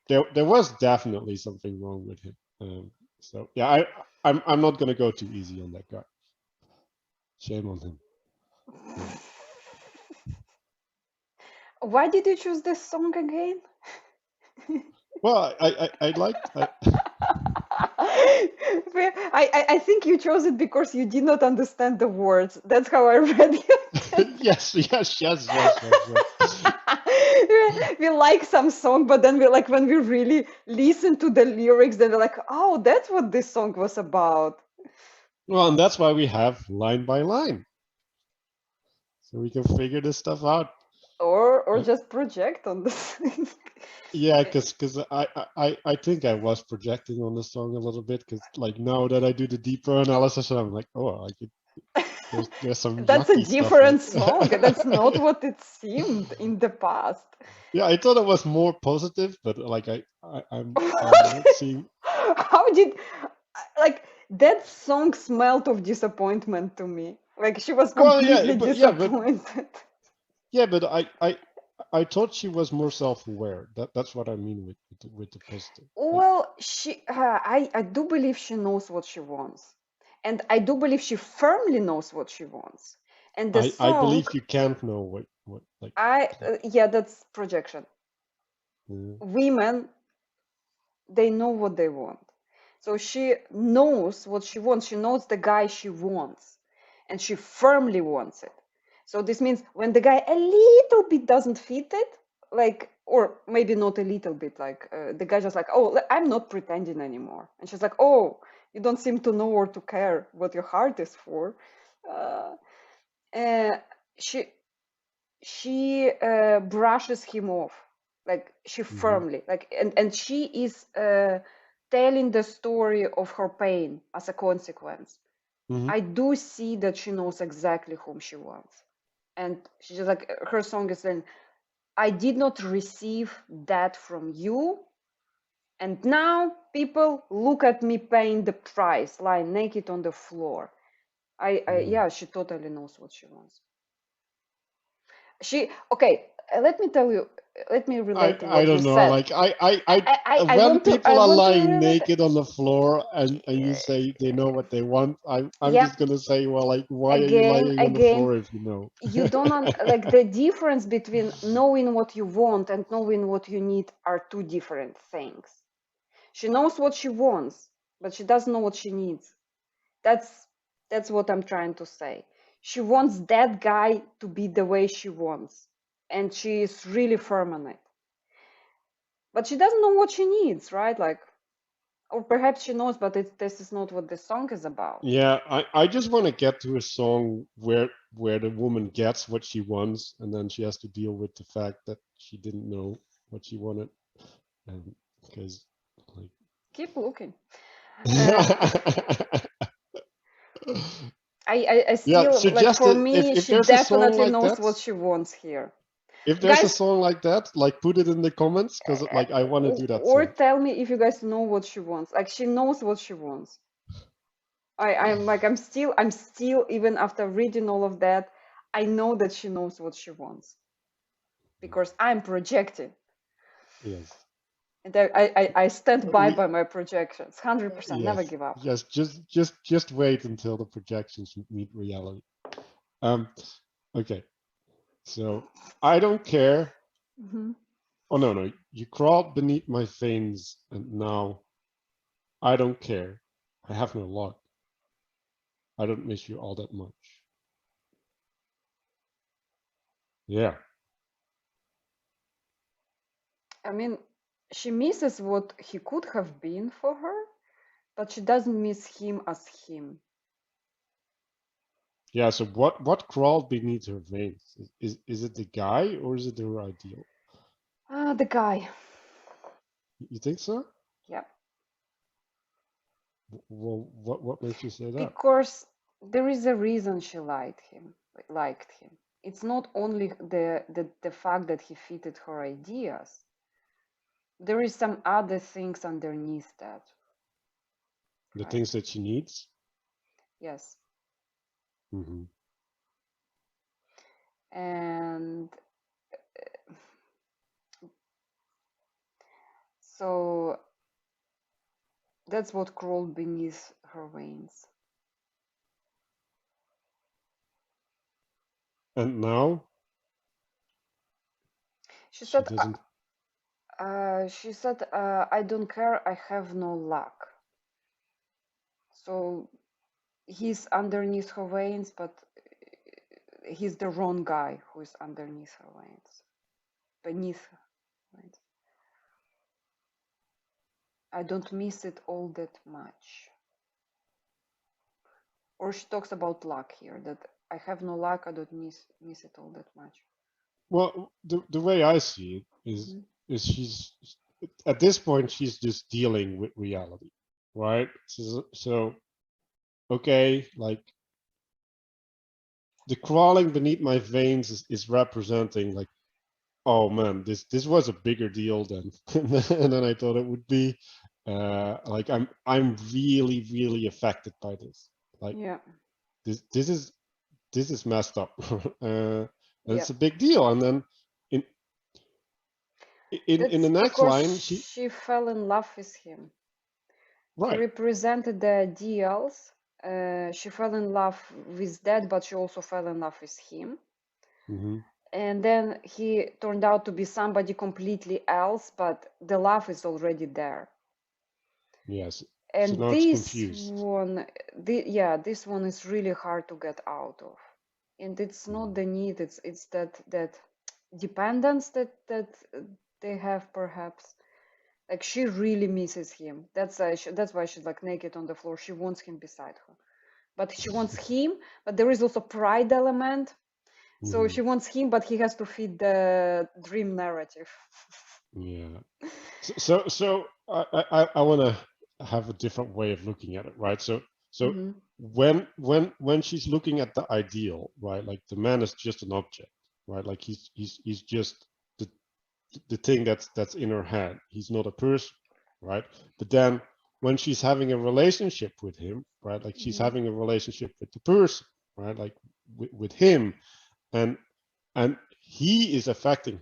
there was definitely something wrong with him. So yeah, I'm not gonna go too easy on that guy. Shame on him. Yeah. Why did you choose this song again? Well, I liked. I think you chose it because you did not understand the words. That's how I read it. Yes. We like some song, but then we like when we really listen to the lyrics, then we're like, oh, that's what this song was about. Well, and that's why we have line by line, so we can figure this stuff out. Or Uh, just project on this. yeah, because I think I was projecting on the song a little bit, because like now that I do the deeper analysis, I'm like, oh, like there's some That's a yucky stuff in different song. That's not it. what it seemed in the past. Yeah, I thought it was more positive, but like I'm not seeing. How did like that song smelled of disappointment to me? Like she was Well, yeah, completely but disappointed. I thought she was more self-aware. That's what I mean with the positive. Like Well, I do believe she knows what she wants, and I do believe she firmly knows what she wants. And the I song, believe you can't know what like. yeah, that's projection. Mm, Women, they know what they want. So she knows what she wants. She knows the guy she wants, and she firmly wants it. So this means when the guy a little bit doesn't fit it, like, or maybe not a little bit, like the guy just like, oh, I'm not pretending anymore, and she's like, oh, you don't seem to know or to care what your heart is for. Uh, uh, she she brushes him off, like she mhm, firmly like, and she is telling the story of her pain as a consequence. mhm, I do see that she knows exactly whom she wants, and she just like her song is saying, I did not receive that from you, and now people look at me paying the price, lying naked on the floor. mm, Yeah, she totally knows what she wants. She, okay, let me tell you, let me relate to I what you don't know. said. Like I when want to I people are want to lying relate. naked on the floor and you say they know what they want, I'm Yeah, just gonna say, well, like, why are you again, lying on the again, floor if you know? you don't like the difference between knowing what you want and knowing what you need are two different things. She knows what she wants, but she doesn't know what she needs. That's that's what I'm trying to say. She wants that guy to be the way she wants, and she is really firm on it. But she doesn't know what she needs, right? Like, or perhaps she knows, but this is not what the song is about. Yeah, I just want to get to a song where the woman gets what she wants, and then she has to deal with the fact that she didn't know what she wanted, and because like. Keep looking. Uh, I Yeah, still like suggest for it me, if she there's a song definitely like knows that. what she wants here, If there's a guys. song like that, like put it in the comments because like I want to do that Or song. tell me if you guys know what she wants. Like she knows what she wants. I'm like I'm still even after reading all of that, I know that she knows what she wants because I'm projecting. Yes. And I stand We by my projections. 100%. Never yes. give up. Yes, just wait until the projections meet reality. Um okay. So I don't care. Hmm. Oh no, you crawled beneath my veins and now I don't care. I have no luck. I don't miss you all that much. Yeah. I mean, she misses what he could have been for her, but she doesn't miss him as him. Yeah, so what crawled beneath her veins? Is it the guy or is it her ideal? The guy. You think so? Yeah. Well, what makes you say that? Because there is a reason she liked him. It's not only the fact that he fitted her ideas. There is some other things underneath that, The right? things that she needs? Yes. Hmm. And so that's what crawled beneath her veins. And now She she said, doesn't. I don't care, I have no luck. So he's underneath her veins, but he's the wrong guy who is underneath her veins, beneath her veins. I don't miss it all that much. Or she talks about luck here, that I have no luck, I don't miss it all that much. Well, the way I see it Hmm. is she's at this point she's just dealing with reality, right? So okay, like the crawling beneath my veins is representing like, oh man, this was a bigger deal than than I thought it would be. Like I'm really affected by this. Like Yeah, this this is messed up, and yeah. it's a big deal. And then in in That's the next because line, she she fell in love with him. He right. represented the ideals. She fell in love with that, but she also fell in love with him. Hmm. And then he turned out to be somebody completely else, but the love is already there. Yes. So And now it's this confused. one, yeah, this one is really hard to get out of. And it's not Mhm. the need; it's that dependence that they have perhaps. Like she really misses him. That's why she's like naked on the floor. She wants him beside her, but she wants him. But there is also pride element. So Hmm. she wants him, but he has to fit the dream narrative. Yeah. So I want to have a different way of looking at it, right? So Hmm. when she's looking at the ideal, right? Like the man is just an object, right? Like he's just the the thing that's in her head. He's not a person, right? But then when she's having a relationship with him, right? Like she's Hmm. having a relationship with the person, right? Like with him, and and he is affecting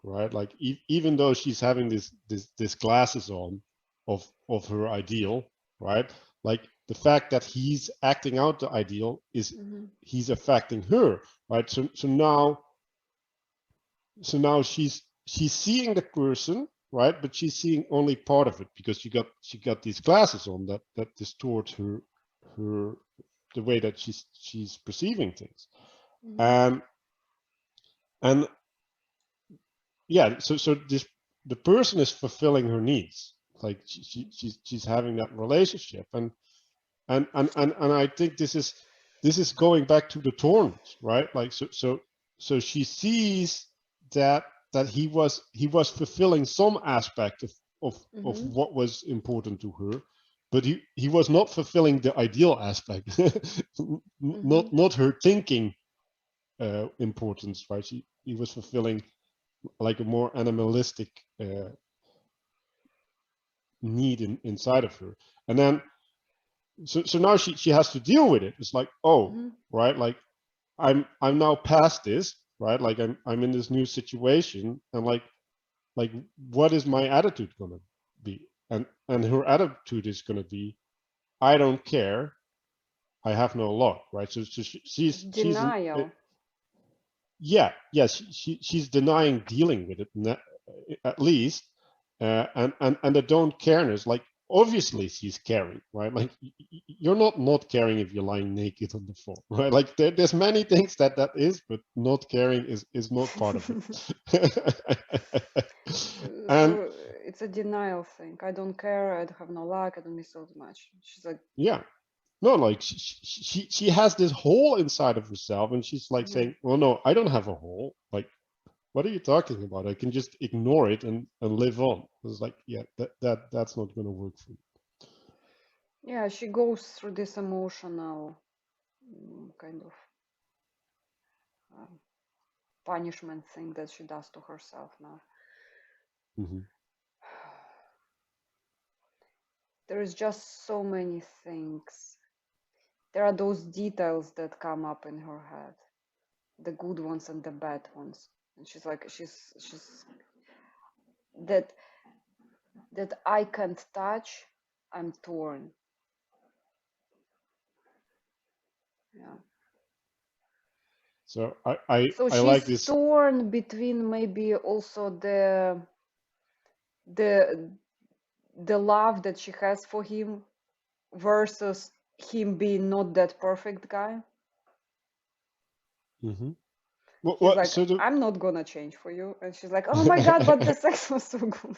right? Like even though she's having this glasses on of her ideal, right? Like the fact that he's acting out the ideal is he's affecting her, right? So now she's seeing the person, right? But she's seeing only part of it because she got these glasses on that distort her the way that she's perceiving things. And and yeah, so the person is fulfilling her needs. Like she's having that relationship, and I think this is going back to the thorns, right? Like so she sees that he was fulfilling some aspect of what was important to her, but he was not fulfilling the ideal aspect, not her thinking importance, right? He was fulfilling like a more animalistic need inside of her, and then so now she has to deal with it. It's like, oh, right, like I'm now past this, right? Like I'm in this new situation, and like what is my attitude gonna be? And her attitude is gonna be, I don't care, I have no luck, right? So she's in, Denial. she's denying dealing with it, at least, and the don't careness, like obviously she's caring, right? Like you're not caring if you're lying naked on the floor, right? Like there's many things that is, but not caring is not part of it. And So it's a denial thing. I don't care. I have no luck. I don't miss so much. She's like, yeah, no, like she has this hole inside of herself, and she's like saying, well, no, I don't have a hole. Like, what are you talking about? I can just ignore it and live on. It's like, yeah, that's not going to work for me. yeah, she goes through this emotional kind of punishment thing that she does to herself now. Mm-hmm. There is just so many things. There are those details that come up in her head, the good ones and the bad ones. And she's like, she's that I can't touch. I'm torn. Yeah. So I So like she's this. torn between maybe also the the love that she has for him versus him being not that perfect guy. Mm-hmm. He's What like, so the I'm not gonna change for you. And she's like, oh my God, but the sex was so good.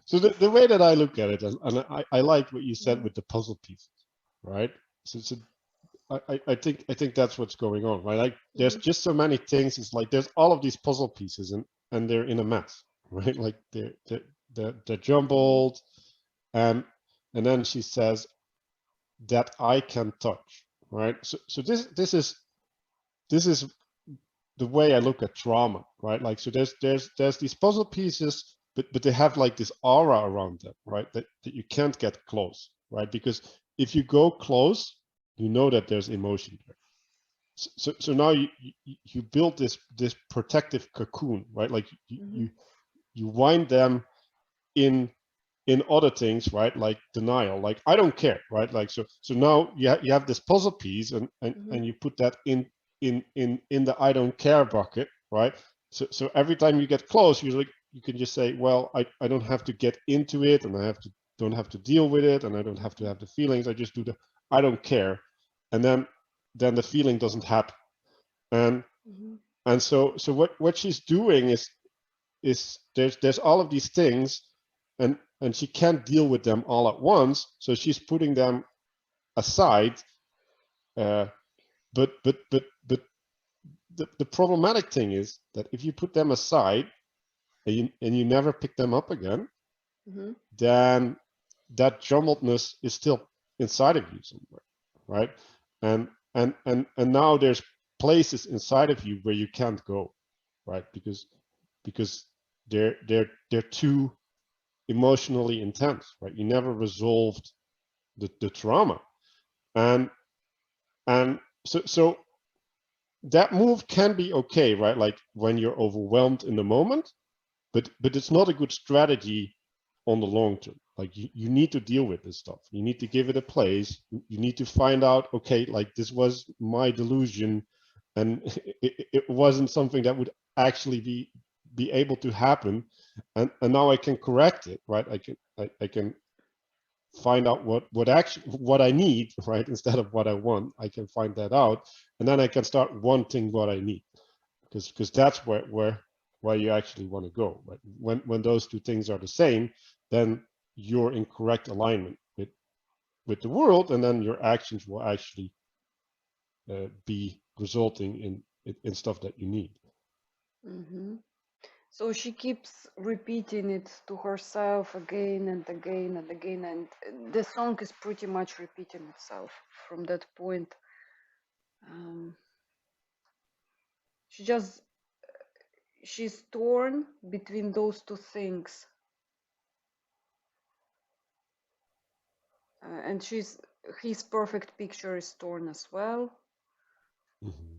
so the way that I look at it, and I like what you said with the puzzle pieces, right? So I think that's what's going on, right? Like there's just so many things. It's like there's all of these puzzle pieces, and they're in a mess, right? Like they're jumbled, and then she says that I can touch, right? So this is the way I look at trauma, right? Like so there's these puzzle pieces, but they have like this aura around them, right? That you can't get close, right? Because if you go close, you know that there's emotion there. So now you build this protective cocoon, right? Like you wind them in other things, right? Like denial, like I don't care, right? Like so now you have this puzzle piece, and you put that in the I don't care bucket, right? So every time you get close, you can just say, well, I don't have to get into it, and don't have to deal with it, and I don't have to have the feelings. I just do the I don't care, and then the feeling doesn't happen. And so what she's doing is there's all of these things, and she can't deal with them all at once, so she's putting them aside. uh, but the problematic thing is that if you put them aside and you never pick them up again, then that jumbledness is still inside of you somewhere, right? And now there's places inside of you where you can't go, right? Because they're too emotionally intense, right? You never resolved the trauma. And so that move can be okay, right? Like when you're overwhelmed in the moment, but it's not a good strategy on the long term. Like you need to deal with this stuff. You need to give it a place. You need to find out, okay, like this was my delusion, and it wasn't something that would actually be able to happen, and now I can correct it, right? I can find out what I need, right? Instead of what I want, I can find that out, and then I can start wanting what I need, because that's where you actually want to go, right? When those two things are the same, then you're in correct alignment with the world, and then your actions will actually be resulting in stuff that you need. Mm-hmm. So she keeps repeating it to herself again and again and again, and the song is pretty much repeating itself from that point. Um, she just she's torn between those two things, and she's his perfect picture is torn as well, Mm-hmm.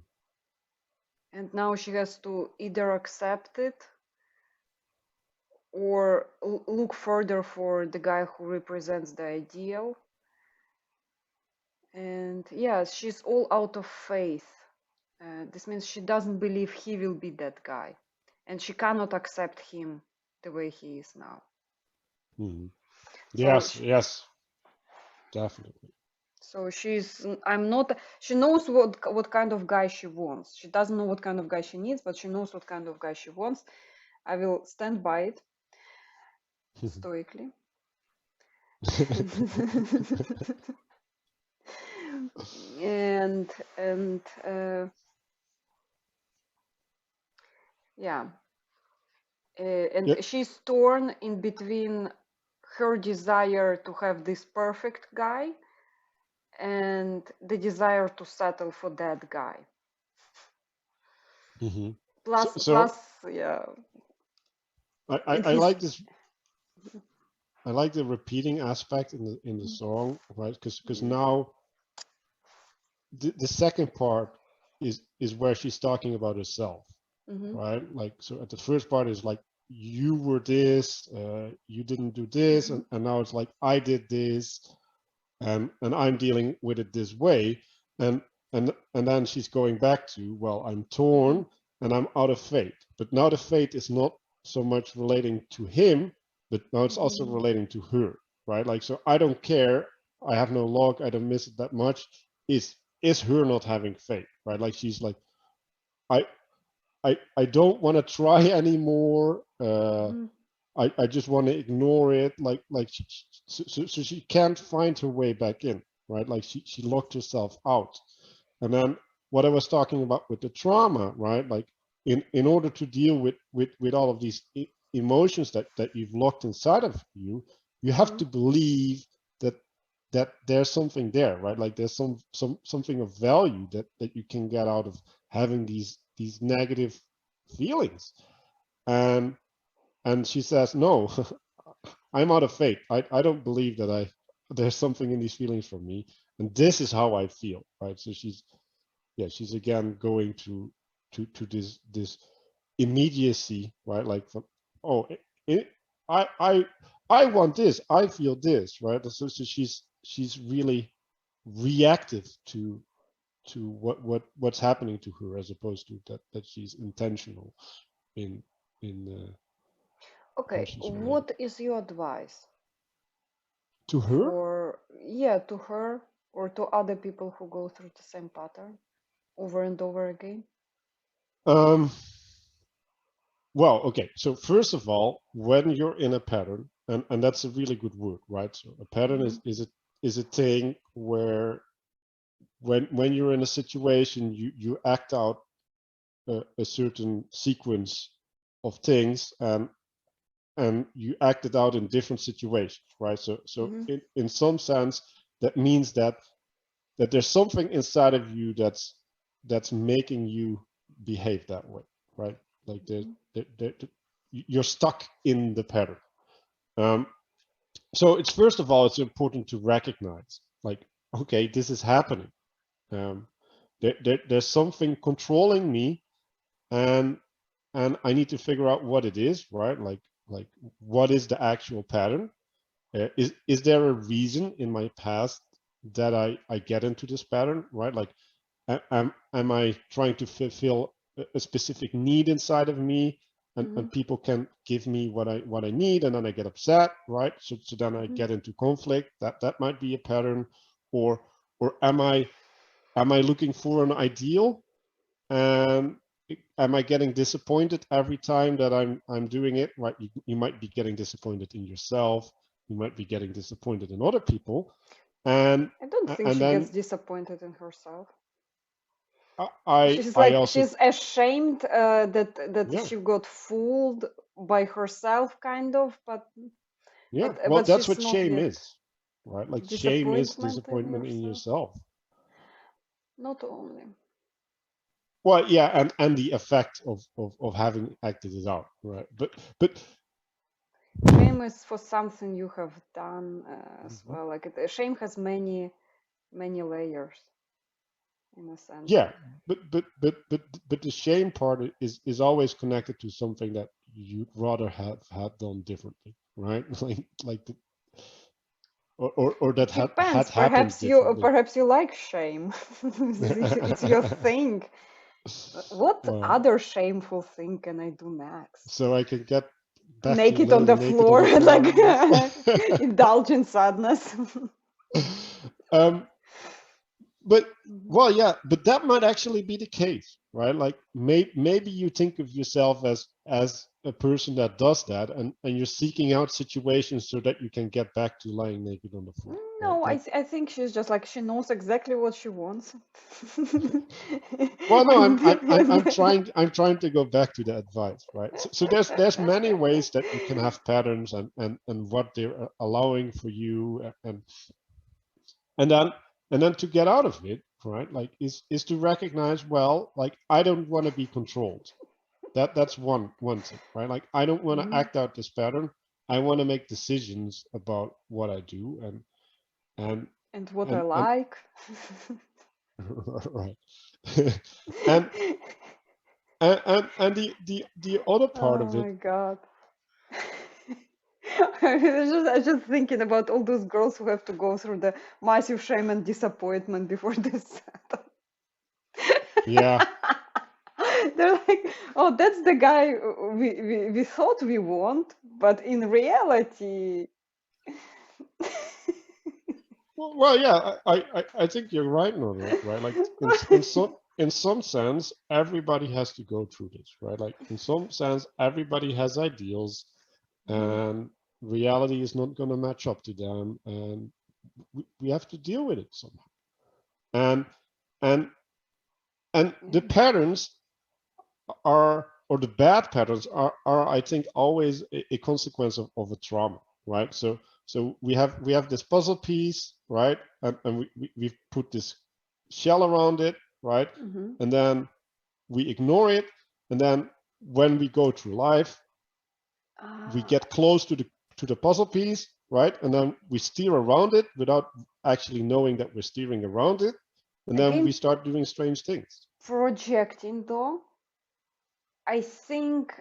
and now she has to either accept it or look further for the guy who represents the ideal. And yes, she's all out of faith. This means she doesn't believe he will be that guy, and she cannot accept him the way he is now. Mm-hmm. So, Yes, definitely. so she's. I'm not. She knows what kind of guy she wants. She doesn't know what kind of guy she needs, but she knows what kind of guy she wants. I will stand by it stoically. and and yeah, and Yeah. she's torn in between her desire to have this perfect guy and the desire to settle for that guy. Mm-hmm. Plus, So yeah, I he's. like this. I like the repeating aspect in the song, right? Because now the second part is where she's talking about herself, Mm-hmm, right? Like, so at the first part is like, you were this, you didn't do this, mm-hmm, and now it's like, I did this, and I'm dealing with it this way, and and then she's going back to, well, I'm mm-hmm, torn and I'm out of faith, but now the faith is not so much relating to him, but now it's also mm-hmm, relating to her, right? Like, so I don't care, I have no luck, I don't miss it that much, is her not having faith, right? Like, she's like, I I don't want to try anymore. mm-hmm, I just want to ignore it. Like so she can't find her way back in, right? Like she locked herself out. And then what I was talking about with the trauma, right? Like in order to deal with all of these emotions that you've locked inside of you, you have mm-hmm, to believe that there's something there, right? Like there's something of value that you can get out of having these negative feelings. And she says, no, I'm out of faith. I don't believe that there's something in these feelings for me, and this is how I feel, right? So she's again going to this immediacy, right? Like, oh, it, I I I want this, I feel this, right? So she's really reactive to what's happening to her, as opposed to that she's intentional in in how Okay, she's relating what is your advice to her. for, yeah, to her or to other people who go through the same pattern over and over again? Um, well, okay. So first of all, when you're in a pattern, and that's a really good word, right? So a pattern Mm-hmm, is a thing where when you're in a situation, you act out a certain sequence of things, and you act it out in different situations, right? So mm-hmm, in some sense, that means that there's something inside of you that's making you behave that way, right? Like you're stuck in the pattern. Um, so it's first of all, it's important to recognize, like, okay, this is happening. Um, there's something controlling me, and I need to figure out what it is, right? Like what is the actual pattern? Is there a reason in my past that I get into this pattern, right? Like, am I trying to fulfill a specific need inside of me, and people can give me what I need, and then I get upset, right? So then I get into conflict. That might be a pattern, or am I looking for an ideal, and am I getting disappointed every time that I'm doing it, right? You might be getting disappointed in yourself. You might be getting disappointed in other people, and I don't think she gets then disappointed in herself. I also, she's ashamed that yeah, she got fooled by herself, kind of, but yeah. Well, that's she's what not shame yet is, right? Like shame is disappointment in disappointment in yourself. yourself. Not only. Well, yeah, and the effect of having acted it out, right? But Shame is for something you have done as Mhm. well. Like shame has many layers, in a sense. Yeah, but the shame part is always connected to something that you'd rather have had done differently, right? Like the, or that had Depends. happened differently. Perhaps you like shame. It's your thing. What Well, other shameful thing can I do next? so I can get back to Naked on the laying naked on floor the and floor like and just indulge in sadness. um but well, yeah, but that might actually be the case, right? Like maybe you think of yourself as a person that does that, and you're seeking out situations so that you can get back to lying naked on the floor, right? No, Like, I think she's just like she knows exactly what she wants. well, no, And I'm trying to go back to the advice, right? So there's many ways that you can have patterns, and what they're allowing for you, and then to get out of it, right? Like, is to recognize, well, like, I don't want to be controlled. That's one thing, right? Like, I don't want to Mhm. act out this pattern. I want to make decisions about what I do, and And what I and like. right. and and the other part Oh of it, my God. I was just thinking about all those girls who have to go through the massive shame and disappointment before they settle. yeah. They're like, oh, that's the guy we thought we want, but in reality. Well, yeah, I think you're right, Nodrik, right? Like, in some sense, everybody has to go through this, right? Like, in some sense, everybody has ideals, Mhm. and reality is not going to match up to them, and we have to deal with it somehow. And and the Yeah. patterns are, or the bad patterns are, I think, always a consequence of a trauma, right? So we have this puzzle piece, right? And we've put this shell around it, right? Mhm. And then we ignore it, and then when we go through life, we Ah, get close to the puzzle piece, right? And then we steer around it without actually knowing that we're steering around it, and then we again, start doing strange things. projecting though, I think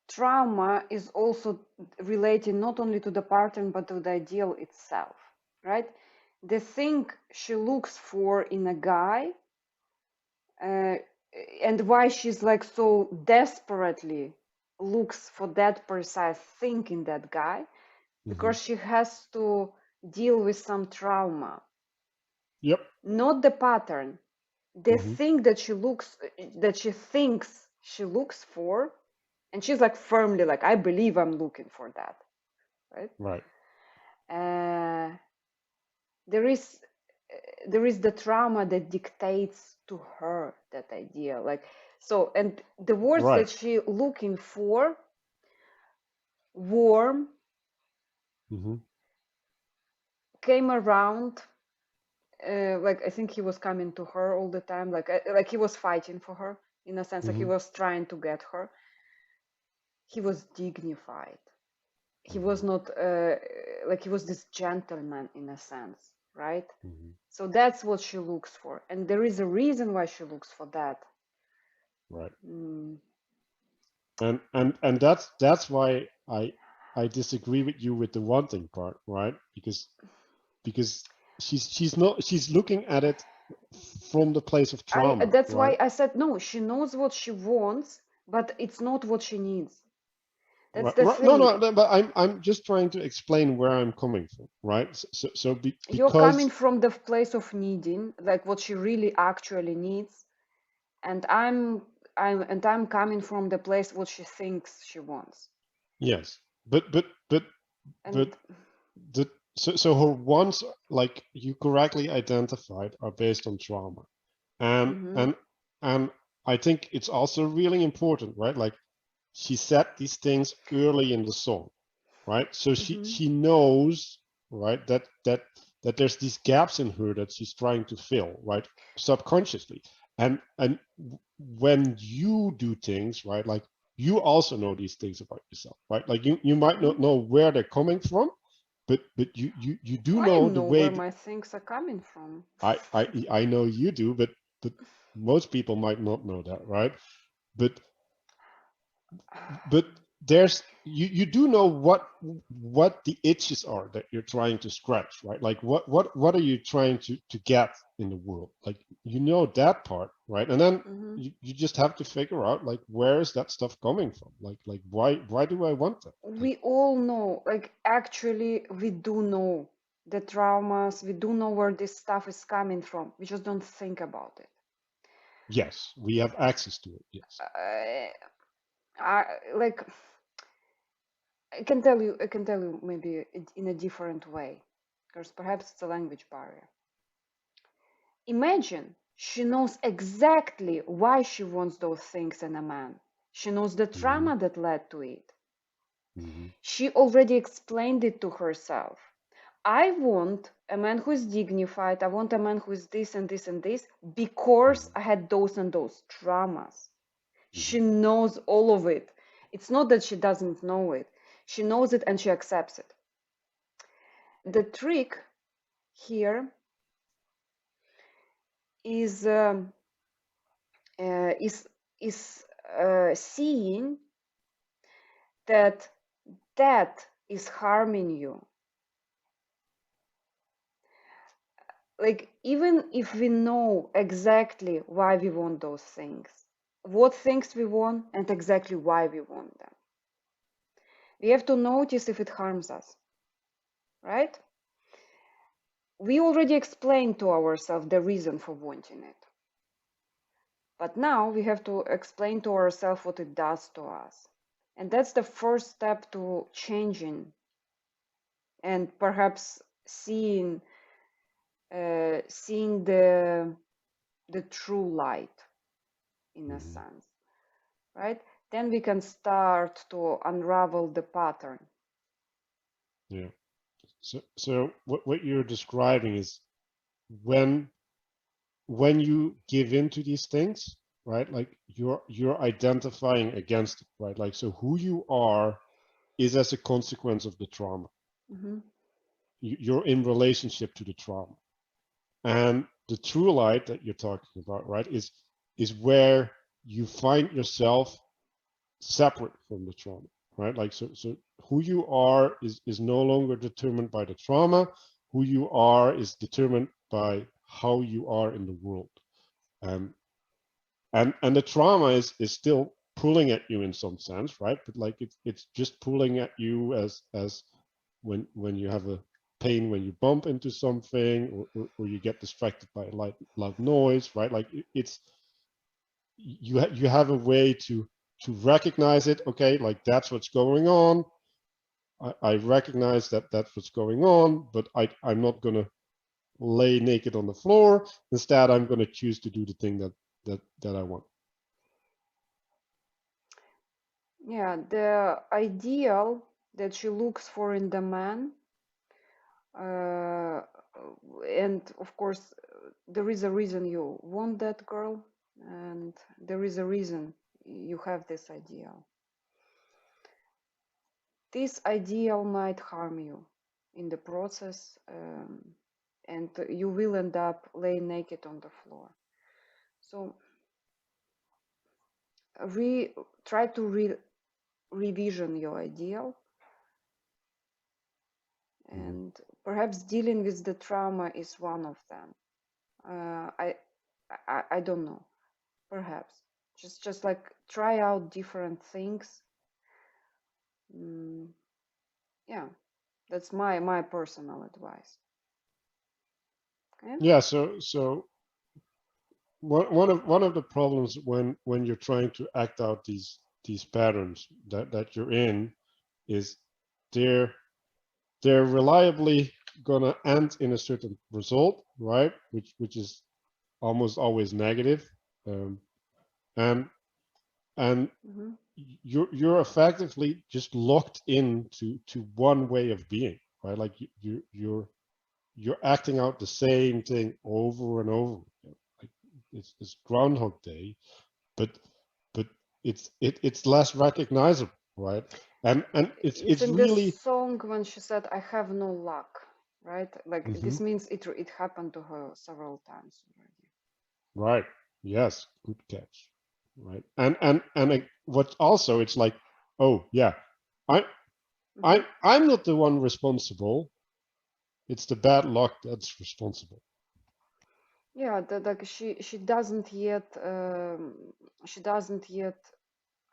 trauma is also related not only to the pattern but to the ideal itself, right? The thing she looks for in a guy, uh, and why she's like so desperately looks for that precise thing in that guy, Mm-hmm. because she has to deal with some trauma, Yep. not the pattern, the Mm-hmm. thing that she thinks she looks for, and she's like firmly like, I believe I'm looking for that, right? Right. uh, there is the trauma that dictates to her that idea, like, so, and the words Right. that she looking for, warm, Mm-hmm. came around, like I think he was coming to her all the time, like he was fighting for her, in a sense, like he Mm-hmm. was trying to get her. He was dignified. He was Mm-hmm. not like he was this gentleman, in a sense, right? Hmm. So that's what she looks for, and there is a reason why she looks for that. Right. Mm. And that's why I disagree with you with the wanting part, right? Because she's looking at it from the place of trauma, That's right? why I said no. She knows what she wants, but it's not what she needs. That's Right, the right. No, thing. no, no, but I'm just trying to explain where I'm coming from, right? You're coming Because from the place of needing, like what she really actually needs, and I'm coming from the place what she thinks she wants. yes, but And but the so her wants, like you correctly identified, are based on trauma, and mhm, and and I think it's also really important, right? Like she said these things early in the song, right? So mhm, she knows, right, that there's these gaps in her that she's trying to fill, right, subconsciously. And when you do things, right, like you also know these things about yourself, right? Like you might mhm. not know where they're coming from, but you do I know the know where way. my things are coming from. I know you do, but most people might not know that, right? But but there's you do know what the itches are that you're trying to scratch, right? Like what are you trying to get in the world? Like you know that part, right? And then Mhm. you just have to figure out, like, where is that stuff coming from? Like why do I want that? Like, We all know, like actually, we do know the traumas. We do know where this stuff is coming from. We just don't think about it. yes, we have access to it. Yes. Uh, I like I can tell you maybe in a different way, because perhaps it's a language barrier. Imagine she knows exactly why she wants those things in a man. She knows the Hmm. trauma that led to it. Hmm. She already explained it to herself. I want a man who is dignified. I want a man who is this and this and this because Hmm. I had those and those traumas. She Hmm. knows all of it. It's not that she doesn't know it. She knows it and she accepts it. The trick here is uh, is is seeing that that is harming you. Like even if we know exactly why we want those things, what things we want, and exactly why we want them, we have to notice if it harms us, right? We already explained to ourselves the reason for wanting it. But now we have to explain to ourselves what it does to us. And that's the first step to changing and perhaps seeing the true light in a Hmm. sense, right? Then we can start to unravel the pattern. Yeah. So what you're describing is when when you give in to these things, right? Like you're identifying against it, right? Like, so who you are is as a consequence of the trauma. Mhm. You're in relationship to the trauma, and the true light that you're talking about, right, is where you find yourself separate from the trauma, right? Like, so who you are is no longer determined by the trauma. Who you are is determined by how you are in the world. Um, and the trauma is still pulling at you in some sense, right? But like it's just pulling at you as when you have a pain when you bump into something, or you get distracted by a loud noise, right? Like it's you have a way to recognize it. Okay, like that's what's going on. I recognize that that's what's going on, but I'm not gonna lay naked on the floor. Instead, I'm gonna choose to do the thing that I want. Yeah, the ideal that she looks for in the man, uh, and of course, there is a reason you want that girl, and there is a reason you have this ideal. This ideal might harm you in the process, and you will end up laying naked on the floor. So try to revision your ideal, and perhaps dealing with the trauma is one of them. I don't know. Perhaps just like try out different things. Yeah, that's my personal advice. Okay. Yeah. So one of the problems when you're trying to act out these patterns that you're in is they're reliably gonna end in a certain result, right? Which is almost always negative, and Mm-hmm. you're effectively just locked into one way of being, right? Like you're acting out the same thing over and over. Like it's Groundhog Day, but it's less recognizable, right? And It's it's in this really song when she said, "I have no luck," right? Like mm-hmm. this means it happened to her several times already. Right. Yes. Good catch. Right. And what also it's like, oh yeah, I Mm-hmm. I'm not the one responsible. It's the bad luck that's responsible. Yeah, like she doesn't yet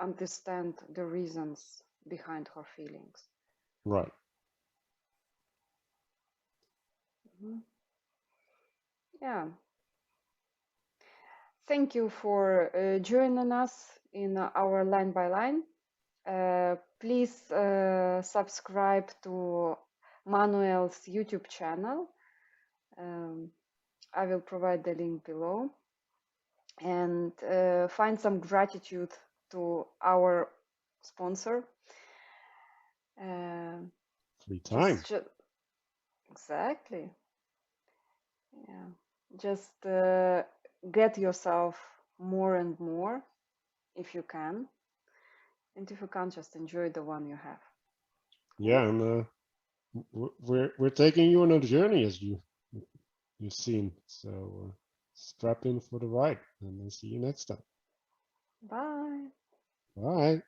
understand the reasons behind her feelings. Right. Mm-hmm. Yeah. Thank you for joining us in our line by line. Please subscribe to Manuel's YouTube channel. I will provide the link below. And find some gratitude to our sponsor. Free time. Exactly. Yeah. Just get yourself more and more if you can. And if you can't, just enjoy the one you have. Okay? Yeah, and we're taking you on a journey as you've seen. So strap in for the ride, and I'll see you next time. Bye. Bye.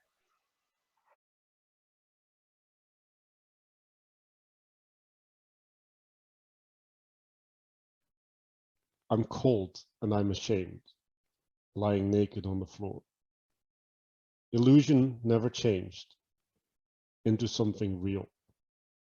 I'm cold and I'm ashamed, lying naked on the floor. Illusion never changed into something real.